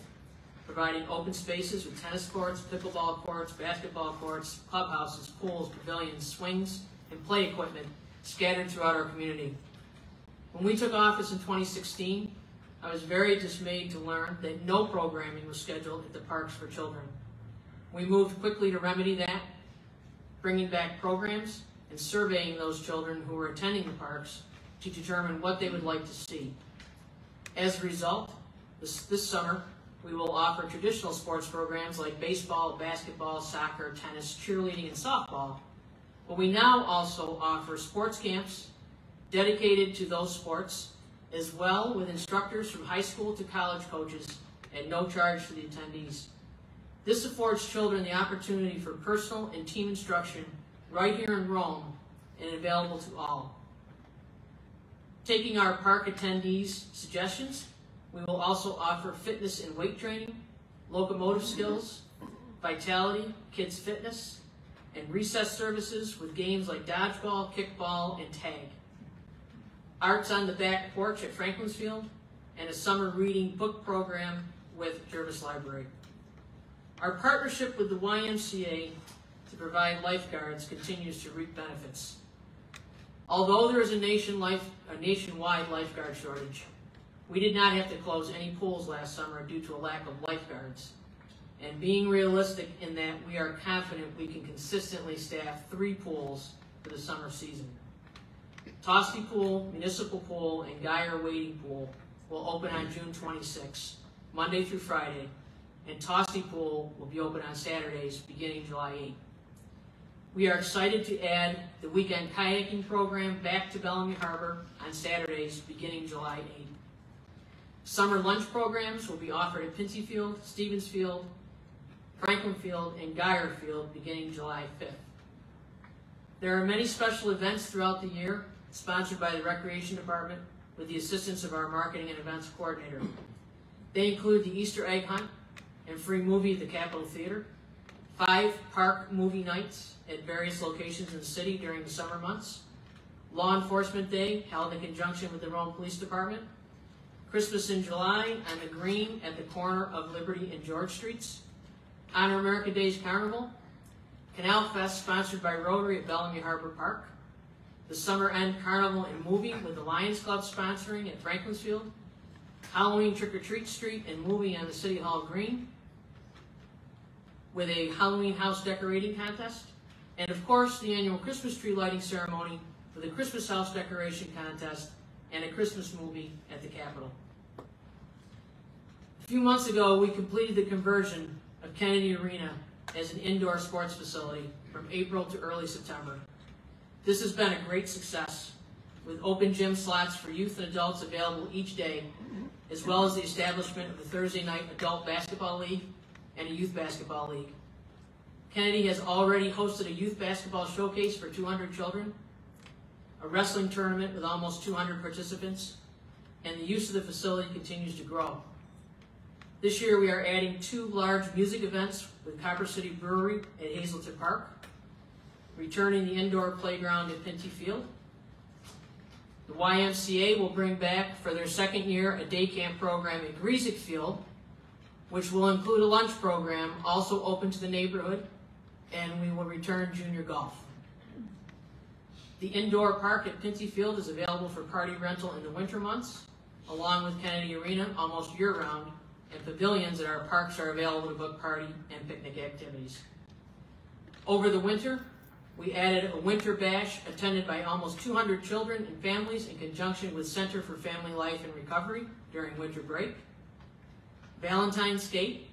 providing open spaces with tennis courts, pickleball courts, basketball courts, clubhouses, pools, pavilions, swings, and play equipment scattered throughout our community. When we took office in 2016, I was very dismayed to learn that no programming was scheduled at the parks for children. We moved quickly to remedy that, bringing back programs and surveying those children who were attending the parks to determine what they would like to see. As a result, this summer, we will offer traditional sports programs like baseball, basketball, soccer, tennis, cheerleading, and softball, but we now also offer sports camps dedicated to those sports, as well with instructors from high school to college coaches at no charge to the attendees. This affords children the opportunity for personal and team instruction right here in Rome and available to all. Taking our park attendees' suggestions, we will also offer fitness and weight training, locomotive skills, vitality, kids fitness, and recess services with games like dodgeball, kickball, and tag. Arts on the back porch at Franklin's Field, and a summer reading book program with Jervis Library. Our partnership with the YMCA to provide lifeguards continues to reap benefits. Although there is a nationwide lifeguard shortage, we did not have to close any pools last summer due to a lack of lifeguards. And being realistic in that, we are confident we can consistently staff 3 pools for the summer season. Tosti Pool, Municipal Pool, and Geyer Wading Pool will open on June 26, Monday through Friday, and Tosti Pool will be open on Saturdays beginning July 8. We are excited to add the weekend kayaking program back to Bellamy Harbor on Saturdays beginning July 8. Summer lunch programs will be offered at Pincy Field, Stevens Field, Franklin Field, and Geyer Field beginning July 5th. There are many special events throughout the year sponsored by the Recreation Department with the assistance of our Marketing and Events Coordinator. They include the Easter egg hunt and free movie at the Capitol Theater, 5 park movie nights at various locations in the city during the summer months, Law Enforcement Day held in conjunction with the Rome Police Department, Christmas in July on the Green at the corner of Liberty and George Streets, Honor America Days Carnival, Canal Fest sponsored by Rotary at Bellamy Harbor Park, the Summer End Carnival and Movie with the Lions Club sponsoring at Franklinsfield, Halloween Trick-or-Treat Street and Movie on the City Hall Green, with a Halloween house decorating contest, and of course the annual Christmas tree lighting ceremony with a Christmas house decoration contest and a Christmas movie at the Capitol. A few months ago, we completed the conversion of Kennedy Arena as an indoor sports facility from April to early September. This has been a great success, with open gym slots for youth and adults available each day, as well as the establishment of the Thursday night adult basketball league and a youth basketball league. Kennedy has already hosted a youth basketball showcase for 200 children, a wrestling tournament with almost 200 participants, and the use of the facility continues to grow. This year we are adding 2 large music events with Copper City Brewery at Hazelton Park, returning the indoor playground at Pinty Field. The YMCA will bring back for their 2nd year a day camp program at Griffiths Field, which will include a lunch program also open to the neighborhood, and we will return junior golf. The indoor park at Pinty Field is available for party rental in the winter months, along with Kennedy Arena almost year-round, and pavilions at our parks are available to book party and picnic activities. Over the winter, we added a winter bash attended by almost 200 children and families in conjunction with Center for Family Life and Recovery during winter break, Valentine's Skate,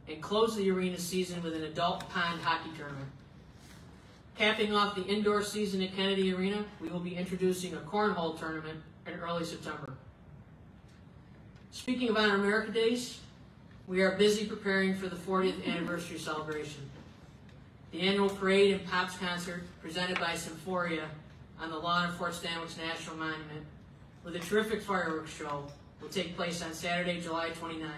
and closed the arena season with an adult pond hockey tournament. Capping off the indoor season at Kennedy Arena, we will be introducing a cornhole tournament in early September. Speaking of Honor America Days, we are busy preparing for the 40th anniversary celebration. The annual parade and Pops concert presented by Symphoria on the lawn of Fort Stanwix National Monument with a terrific fireworks show will take place on Saturday, July 29.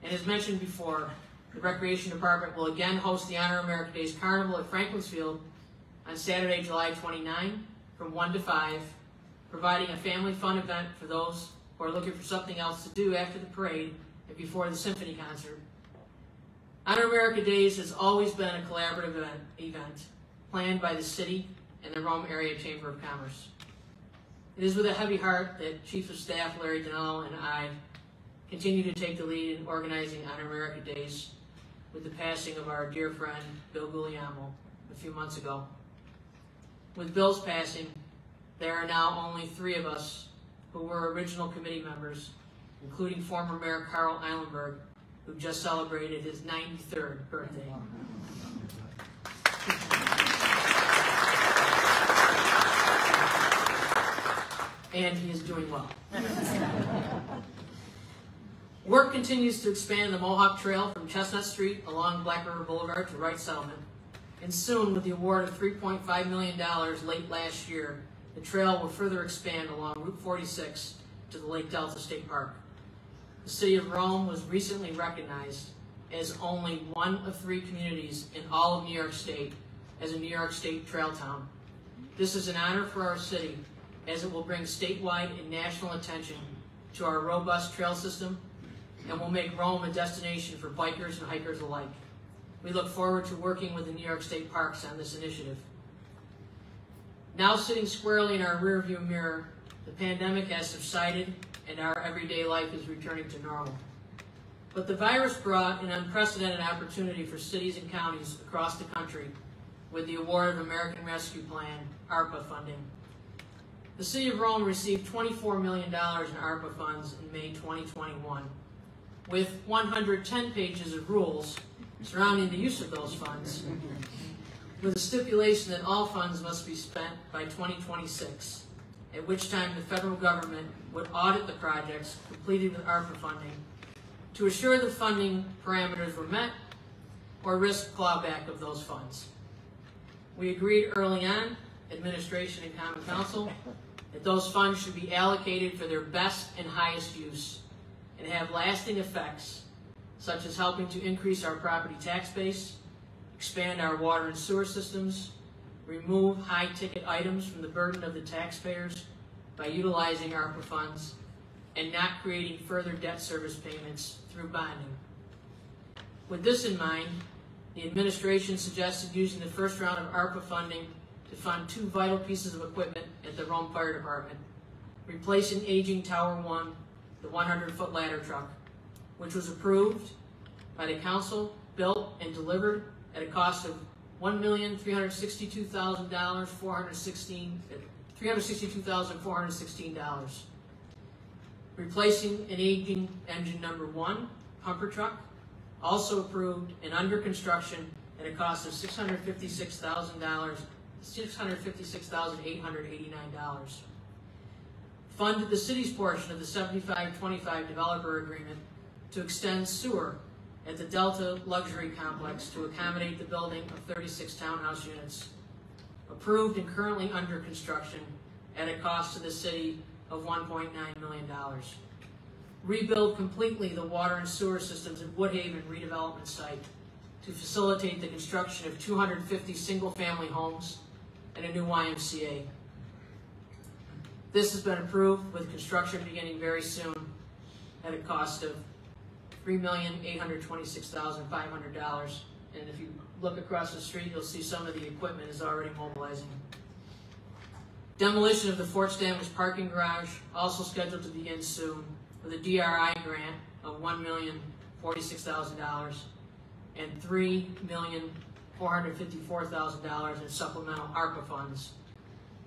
And as mentioned before, the Recreation Department will again host the Honor America Days Carnival at Franklinsfield on Saturday, July 29 from 1 to 5, providing a family fun event for those who are looking for something else to do after the parade and before the symphony concert. Honor America Days has always been a collaborative event planned by the city and the Rome Area Chamber of Commerce. It is with a heavy heart that Chief of Staff Larry Donnell and I continue to take the lead in organizing Honor America Days with the passing of our dear friend Bill Guglielmo a few months ago. With Bill's passing, there are now only 3 of us who were original committee members, including former Mayor Carl Eilenberg, who just celebrated his 93rd birthday. And he is doing well. Work continues to expand the Mohawk Trail from Chestnut Street along Black River Boulevard to Wright Settlement. And soon, with the award of $3.5 million late last year, the trail will further expand along Route 46 to the Lake Delta State Park. The city of Rome was recently recognized as only one of 3 communities in all of New York State as a New York State trail town. This is an honor for our city, as it will bring statewide and national attention to our robust trail system and will make Rome a destination for bikers and hikers alike. We look forward to working with the New York State Parks on this initiative. Now sitting squarely in our rearview mirror, the pandemic has subsided and our everyday life is returning to normal. But the virus brought an unprecedented opportunity for cities and counties across the country with the award of American Rescue Plan, ARPA funding. The City of Rome received $24 million in ARPA funds in May 2021, with 110 pages of rules surrounding the use of those funds, with a stipulation that all funds must be spent by 2026, at which time the federal government would audit the projects completed with ARPA funding to assure the funding parameters were met or risk clawback of those funds. We agreed early on, administration and Common Council, that those funds should be allocated for their best and highest use and have lasting effects, such as helping to increase our property tax base, expand our water and sewer systems, remove high-ticket items from the burden of the taxpayers by utilizing ARPA funds, and not creating further debt service payments through bonding. With this in mind, the administration suggested using the first round of ARPA funding to fund two vital pieces of equipment at the Rome Fire Department, replacing aging Tower 1, the 100-foot ladder truck, which was approved by the council, built and delivered at a cost of $1,362,416. Replacing an aging engine number 1 pumper truck, also approved and under construction at a cost of $656,889. Funded the city's portion of the 75-25 developer agreement to extend sewer at the Delta Luxury Complex to accommodate the building of 36 townhouse units. Approved and currently under construction at a cost to the city of $1.9 million. Rebuild completely the water and sewer systems at Woodhaven Redevelopment site to facilitate the construction of 250 single-family homes and a new YMCA. This has been approved with construction beginning very soon at a cost of $3,826,500. And if you look across the street, you'll see some of the equipment is already mobilizing. Demolition of the Fort Stanwich parking garage, also scheduled to begin soon, with a DRI grant of $1,046,000 and $3,454,000 in supplemental ARPA funds.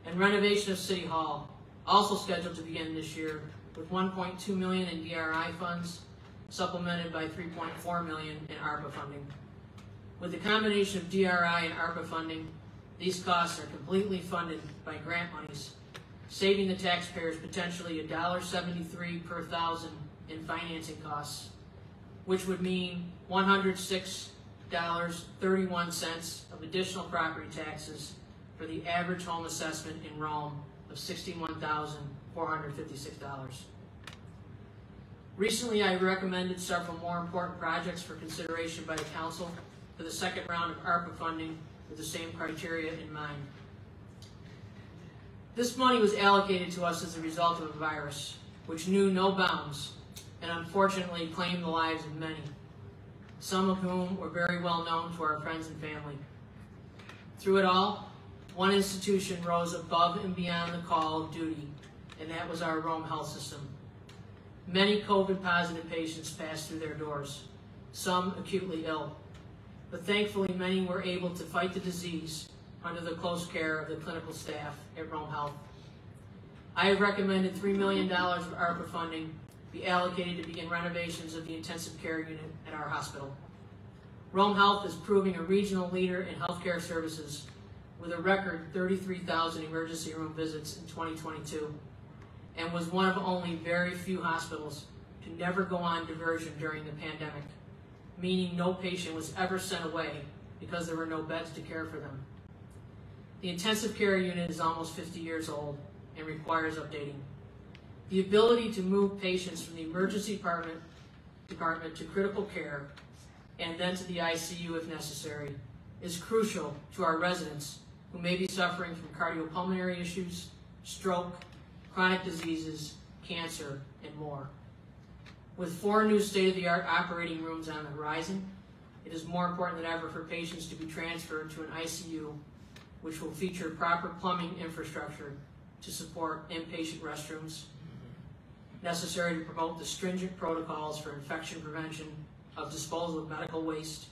And renovation of City Hall, also scheduled to begin this year, with $1.2 million in DRI funds, supplemented by $3.4 million in ARPA funding. With the combination of DRI and ARPA funding, these costs are completely funded by grant monies, saving the taxpayers potentially $1.73 per thousand in financing costs, which would mean $106.31 of additional property taxes for the average home assessment in Rome of $61,456. Recently, I recommended several more important projects for consideration by the council for the second round of ARPA funding with the same criteria in mind. This money was allocated to us as a result of a virus, which knew no bounds and unfortunately claimed the lives of many, some of whom were very well known to our friends and family. Through it all, one institution rose above and beyond the call of duty, and that was our Rome health system. Many COVID-positive patients passed through their doors, some acutely ill, but thankfully many were able to fight the disease under the close care of the clinical staff at Rome Health. I have recommended $3 million of ARPA funding be allocated to begin renovations of the intensive care unit at our hospital. Rome Health is proving a regional leader in healthcare services with a record 33,000 emergency room visits in 2022, and was one of only very few hospitals to never go on diversion during the pandemic, meaning no patient was ever sent away because there were no beds to care for them. The intensive care unit is almost 50 years old and requires updating. The ability to move patients from the emergency department to critical care and then to the ICU if necessary is crucial to our residents who may be suffering from cardiopulmonary issues, stroke, chronic diseases, cancer, and more. With 4 new state-of-the-art operating rooms on the horizon, it is more important than ever for patients to be transferred to an ICU, which will feature proper plumbing infrastructure to support inpatient restrooms, necessary to promote the stringent protocols for infection prevention, of disposal of medical waste,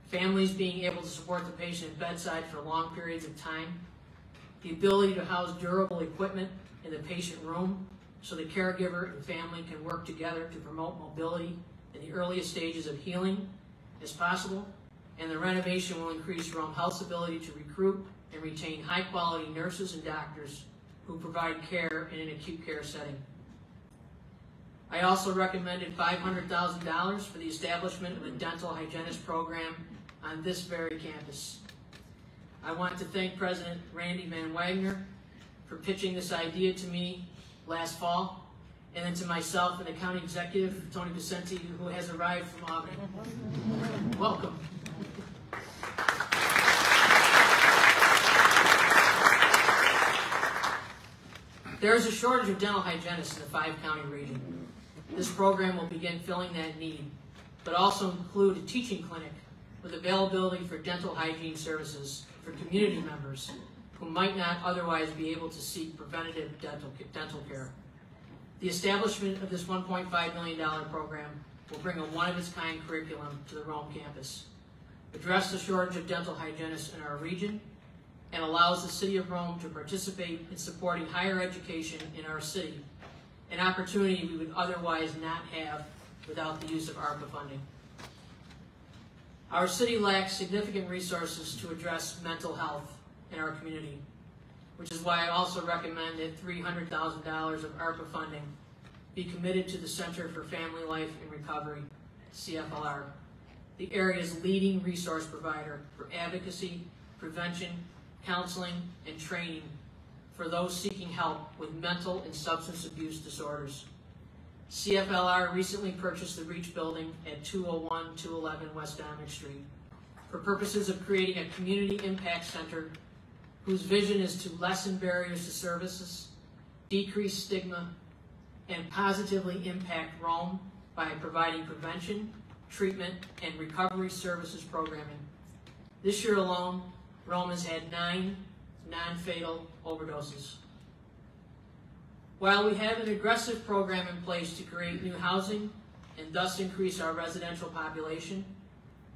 families being able to support the patient at bedside for long periods of time, the ability to house durable equipment in the patient room so the caregiver and family can work together to promote mobility in the earliest stages of healing as possible, and the renovation will increase Rome Health's ability to recruit and retain high-quality nurses and doctors who provide care in an acute care setting. I also recommended $500,000 for the establishment of a dental hygienist program on this very campus. I want to thank President Randy Van Wagner for pitching this idea to me last fall, and then to myself and the county executive, Tony Vicente, who has arrived from Auburn. Welcome. There is a shortage of dental hygienists in the 5-county region. This program will begin filling that need, but also include a teaching clinic with availability for dental hygiene services for community members who might not otherwise be able to seek preventative dental care. The establishment of this $1.5 million program will bring a one-of-its-kind curriculum to the Rome campus, address the shortage of dental hygienists in our region, and allows the City of Rome to participate in supporting higher education in our city, an opportunity we would otherwise not have without the use of ARPA funding. Our city lacks significant resources to address mental health in our community, which is why I also recommend that $300,000 of ARPA funding be committed to the Center for Family Life and Recovery, CFLR, the area's leading resource provider for advocacy, prevention, counseling, and training for those seeking help with mental and substance abuse disorders. CFLR recently purchased the Reach building at 201-211 West Dominic Street for purposes of creating a community impact center whose vision is to lessen barriers to services, decrease stigma, and positively impact Rome by providing prevention, treatment, and recovery services programming. This year alone, Rome has had 9 non-fatal overdoses. While we have an aggressive program in place to create new housing and thus increase our residential population,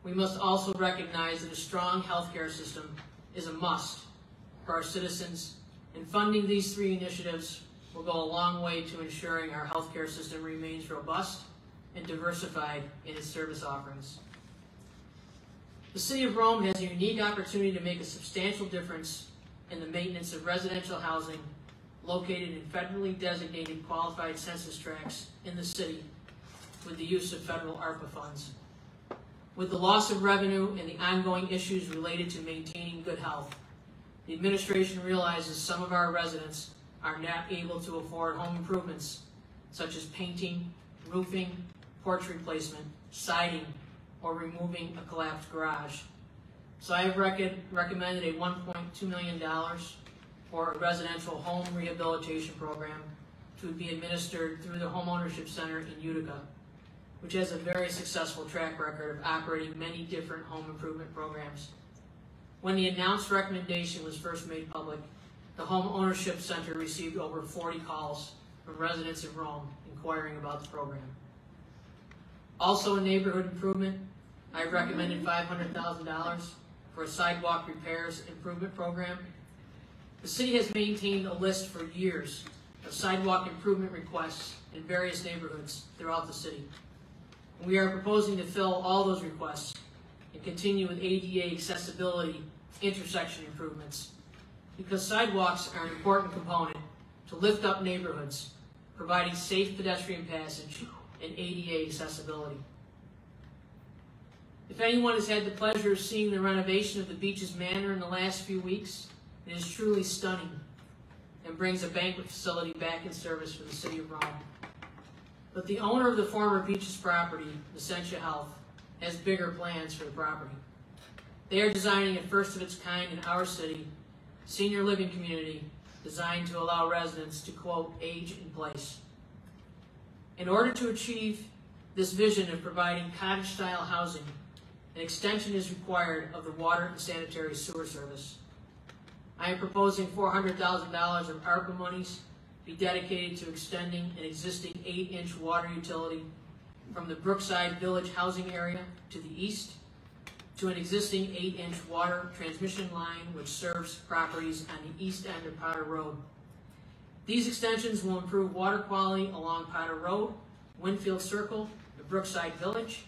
we must also recognize that a strong healthcare system is a must for our citizens, and funding these 3 initiatives will go a long way to ensuring our healthcare system remains robust and diversified in its service offerings. The City of Rome has a unique opportunity to make a substantial difference in the maintenance of residential housing located in federally designated qualified census tracts in the city with the use of federal ARPA funds. With the loss of revenue and the ongoing issues related to maintaining good health, the administration realizes some of our residents are not able to afford home improvements such as painting, roofing, porch replacement, siding, or removing a collapsed garage. So I have recommended a $1.2 million for a residential home rehabilitation program to be administered through the Homeownership Center in Utica, which has a very successful track record of operating many different home improvement programs. When the announced recommendation was first made public, the Home Ownership Center received over 40 calls from residents in Rome inquiring about the program. Also in neighborhood improvement, I have recommended $500,000 for a sidewalk repairs improvement program. The city has maintained a list for years of sidewalk improvement requests in various neighborhoods throughout the city. And we are proposing to fill all those requests and continue with ADA accessibility intersection improvements, because sidewalks are an important component to lift up neighborhoods, providing safe pedestrian passage and ADA accessibility. If anyone has had the pleasure of seeing the renovation of the Beaches Manor in the last few weeks, it is truly stunning and brings a banquet facility back in service for the City of Rome. But the owner of the former Beaches property, Essentia Health, has bigger plans for the property. They are designing a first-of-its-kind in our city senior living community designed to allow residents to, quote, age in place. In order to achieve this vision of providing cottage-style housing, an extension is required of the water and sanitary sewer service. I am proposing $400,000 of ARPA monies be dedicated to extending an existing 8-inch water utility from the Brookside Village housing area to the east to an existing 8-inch water transmission line which serves properties on the east end of Potter Road. These extensions will improve water quality along Potter Road, Winfield Circle, the Brookside Village,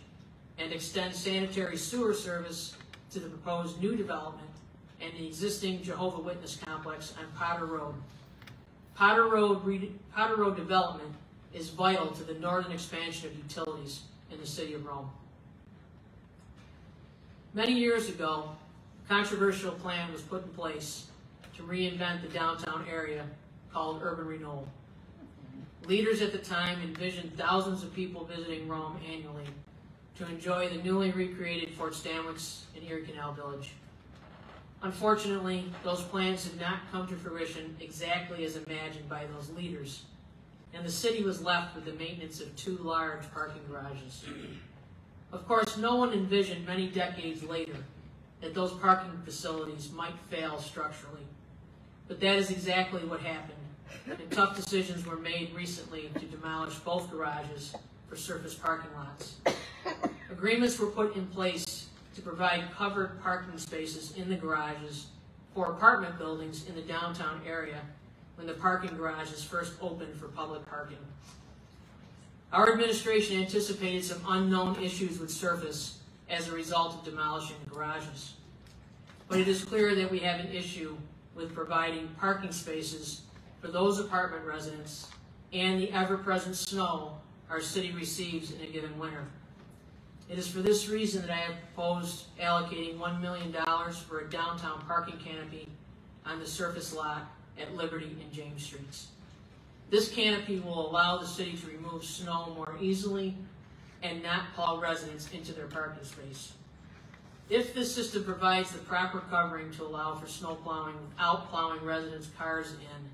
and extend sanitary sewer service to the proposed new development and the existing Jehovah's Witness complex on Potter Road. Potter Road development is vital to the northern expansion of utilities in the City of Rome. Many years ago, a controversial plan was put in place to reinvent the downtown area called urban renewal. Leaders at the time envisioned thousands of people visiting Rome annually to enjoy the newly recreated Fort Stanwix and Erie Canal Village. Unfortunately, those plans did not come to fruition exactly as imagined by those leaders, and the city was left with the maintenance of 2 large parking garages. Of course, no one envisioned many decades later that those parking facilities might fail structurally, but that is exactly what happened, and tough decisions were made recently to demolish both garages for surface parking lots. Agreements were put in place to provide covered parking spaces in the garages for apartment buildings in the downtown area when the parking garages first opened for public parking. Our administration anticipated some unknown issues would surface as a result of demolishing the garages. But it is clear that we have an issue with providing parking spaces for those apartment residents and the ever-present snow our city receives in a given winter. It is for this reason that I have proposed allocating $1 million for a downtown parking canopy on the surface lot at Liberty and James Streets. This canopy will allow the city to remove snow more easily and not plow residents into their parking space. If this system provides the proper covering to allow for snow plowing without plowing residents' cars in,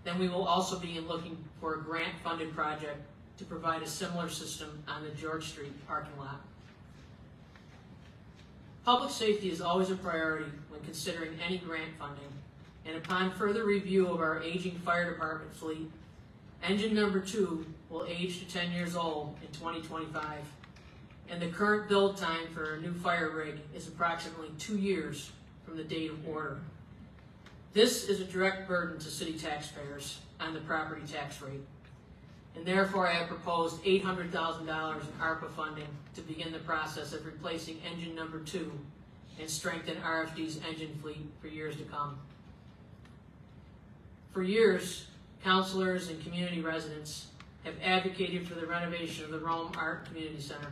then we will also be looking for a grant-funded project to provide a similar system on the George Street parking lot. Public safety is always a priority when considering any grant funding, and upon further review of our aging fire department fleet, engine number 2 will age to 10 years old in 2025, and the current build time for a new fire rig is approximately 2 years from the date of order. This is a direct burden to city taxpayers on the property tax rate, and therefore I have proposed $800,000 in ARPA funding to begin the process of replacing engine number 2 and strengthen RFD's engine fleet for years to come. For years, counselors and community residents have advocated for the renovation of the Rome Art Community Center.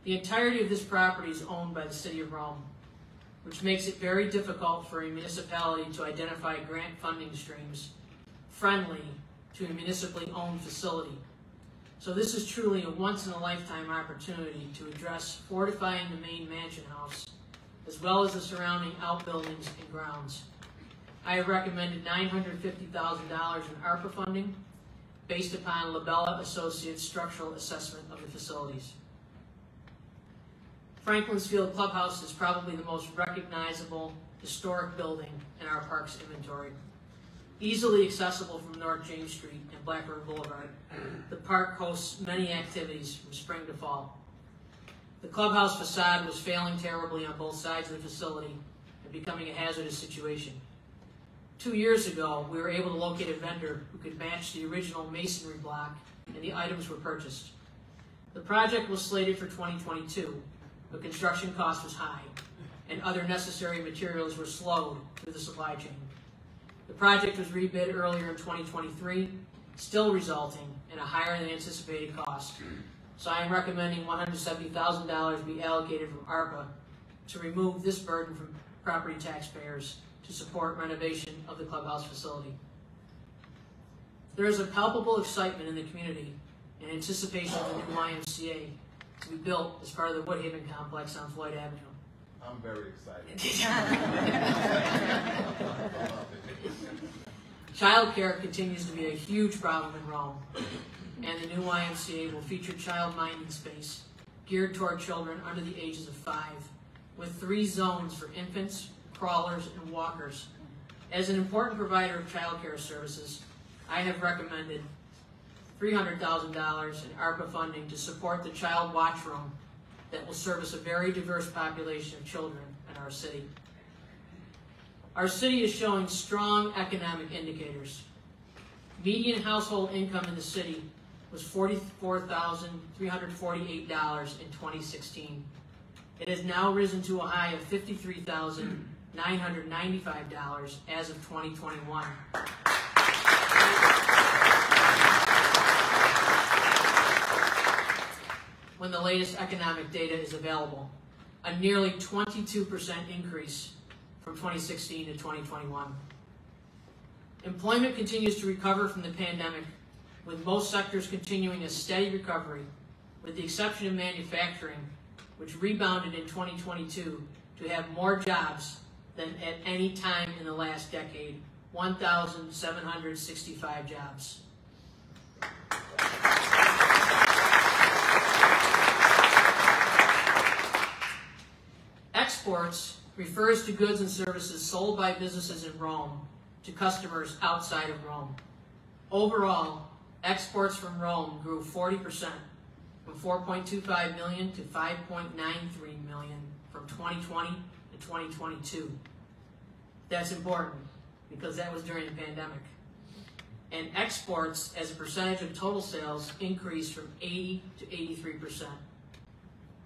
The entirety of this property is owned by the City of Rome, which makes it very difficult for a municipality to identify grant funding streams friendly to a municipally owned facility. So this is truly a once-in-a-lifetime opportunity to address fortifying the main mansion house, as well as the surrounding outbuildings and grounds. I have recommended $950,000 in ARPA funding based upon Labella Associates' structural assessment of the facilities. Franklin's Field Clubhouse is probably the most recognizable historic building in our park's inventory. Easily accessible from North James Street and Black River Boulevard, the park hosts many activities from spring to fall. The clubhouse facade was failing terribly on both sides of the facility and becoming a hazardous situation. 2 years ago, we were able to locate a vendor who could match the original masonry block, and the items were purchased. The project was slated for 2022, but construction cost was high, and other necessary materials were slowed through the supply chain. The project was rebid earlier in 2023, still resulting in a higher than anticipated cost. So I am recommending $170,000 be allocated from ARPA to remove this burden from property taxpayers to support renovation of the clubhouse facility. There is a palpable excitement in the community in anticipation of the new YMCA to be built as part of the Woodhaven complex on Floyd Avenue. I'm very excited. Child care continues to be a huge problem in Rome, and the new YMCA will feature child minding space geared toward children under the ages of 5, with 3 zones for infants, crawlers, and walkers. As an important provider of child care services, I have recommended $300,000 in ARPA funding to support the Child Watch Room that will service a very diverse population of children in our city. Our city is showing strong economic indicators. Median household income in the city was $44,348 in 2016. It has now risen to a high of $53,995 as of 2021. When the latest economic data is available. a nearly 22% increase from 2016 to 2021. Employment continues to recover from the pandemic, with most sectors continuing a steady recovery, with the exception of manufacturing, which rebounded in 2022 to have more jobs than at any time in the last decade, 1,765 jobs. Exports refers to goods and services sold by businesses in Rome to customers outside of Rome. Overall, exports from Rome grew 40%, from 4.25 million to 5.93 million from 2020 to 2022. That's important because that was during the pandemic. And exports as a percentage of total sales increased from 80 to 83%.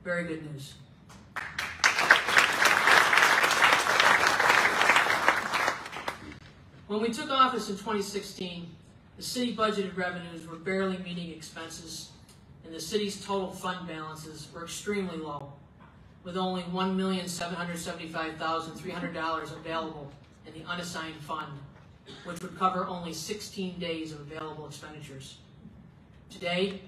Very good news. When we took office in 2016, the city budgeted revenues were barely meeting expenses, and the city's total fund balances were extremely low, with only $1,775,300 available in the unassigned fund, which would cover only 16 days of available expenditures. Today,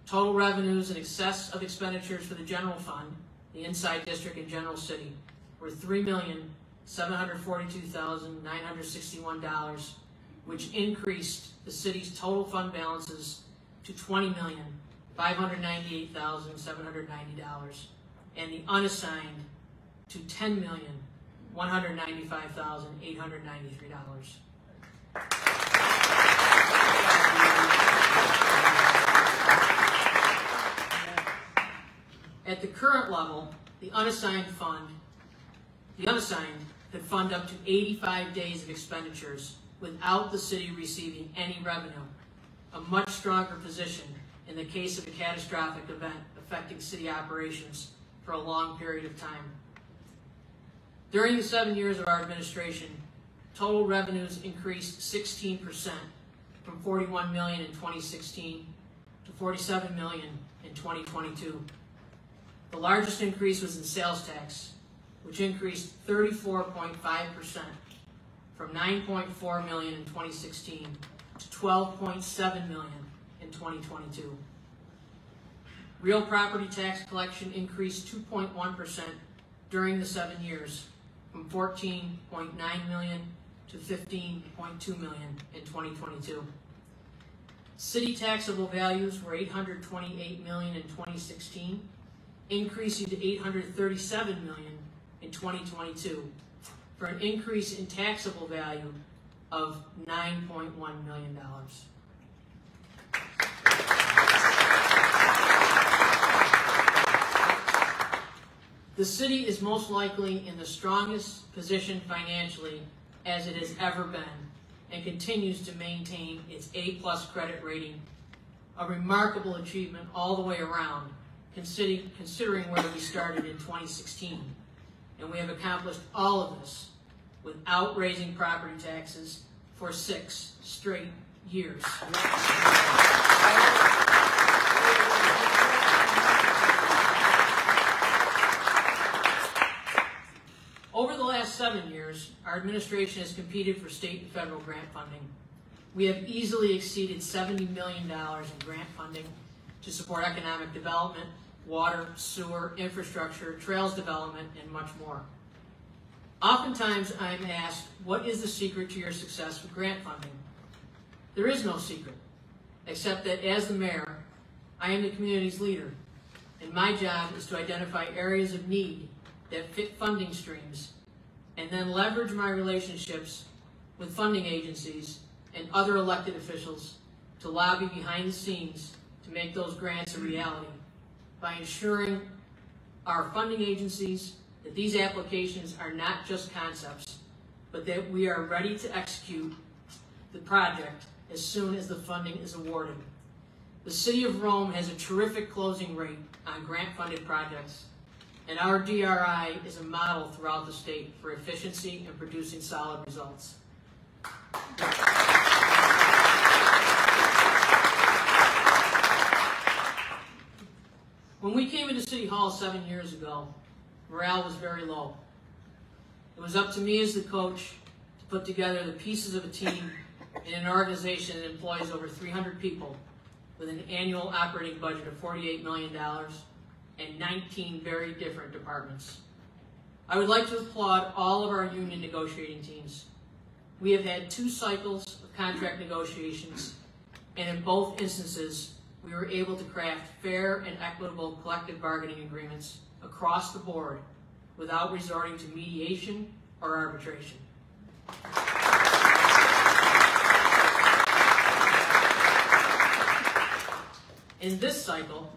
total revenues in excess of expenditures for the general fund, the inside district and general city, were $3,742,961, which increased the city's total fund balances to $20,598,790, and the unassigned to $10,195,893. At the current level, the unassigned could fund up to 85 days of expenditures without the city receiving any revenue, a much stronger position in the case of a catastrophic event affecting city operations for a long period of time. During the 7 years of our administration, total revenues increased 16%, from $41 million in 2016 to $47 million in 2022. The largest increase was in sales tax, which increased 34.5%, from $9.4 million in 2016 to $12.7 million in 2022. Real property tax collection increased 2.1% during the 7 years, from $14.9 million to $15.2 million in 2022. City taxable values were $828 million in 2016, increasing to $837 million in 2022, for an increase in taxable value of $9.1 million. The city is most likely in the strongest position financially as it has ever been, and continues to maintain its A+ credit rating, a remarkable achievement all the way around, considering where we started in 2016. And we have accomplished all of this without raising property taxes for 6 straight years. Over the last 7 years, our administration has competed for state and federal grant funding. We have easily exceeded $70 million in grant funding to support economic development, water, sewer, infrastructure, trails development, and much more. Oftentimes, I'm asked, what is the secret to your success with grant funding? There is no secret, except that as the mayor, I am the community's leader, and my job is to identify areas of need that fit funding streams, and then leverage my relationships with funding agencies and other elected officials to lobby behind the scenes to make those grants a reality, by ensuring our funding agencies that these applications are not just concepts, but that we are ready to execute the project as soon as the funding is awarded. The City of Rome has a terrific closing rate on grant-funded projects, and our DRI is a model throughout the state for efficiency and producing solid results. When we came into City Hall 7 years ago, morale was very low. It was up to me as the coach to put together the pieces of a team in an organization that employs over 300 people with an annual operating budget of $48 million and 19 very different departments. I would like to applaud all of our union negotiating teams. We have had 2 cycles of contract negotiations, and in both instances, we were able to craft fair and equitable collective bargaining agreements across the board without resorting to mediation or arbitration. In this cycle,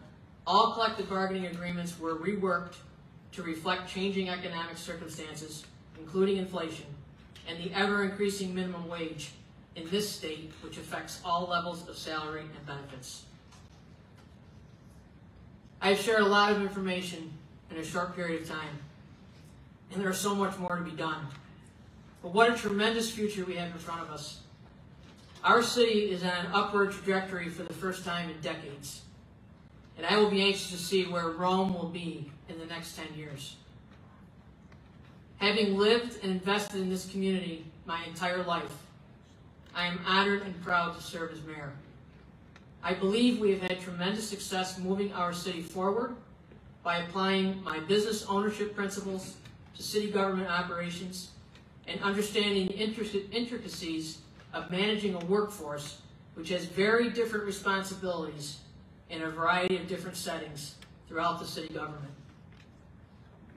all collective bargaining agreements were reworked to reflect changing economic circumstances, including inflation, and the ever-increasing minimum wage in this state, which affects all levels of salary and benefits. I have shared a lot of information in a short period of time, and there is so much more to be done. But what a tremendous future we have in front of us. Our city is on an upward trajectory for the first time in decades, and I will be anxious to see where Rome will be in the next 10 years. Having lived and invested in this community my entire life, I am honored and proud to serve as mayor. I believe we have had tremendous success moving our city forward by applying my business ownership principles to city government operations and understanding the intricacies of managing a workforce which has very different responsibilities in a variety of different settings throughout the city government.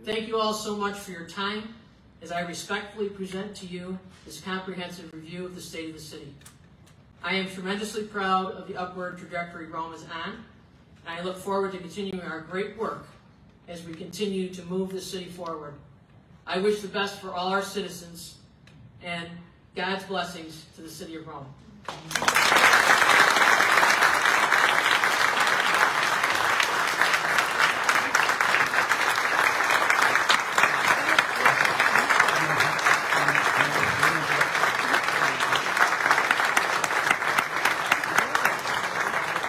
Thank you all so much for your time as I respectfully present to you this comprehensive review of the state of the city. I am tremendously proud of the upward trajectory Rome is on, and I look forward to continuing our great work as we continue to move the city forward. I wish the best for all our citizens and God's blessings to the city of Rome.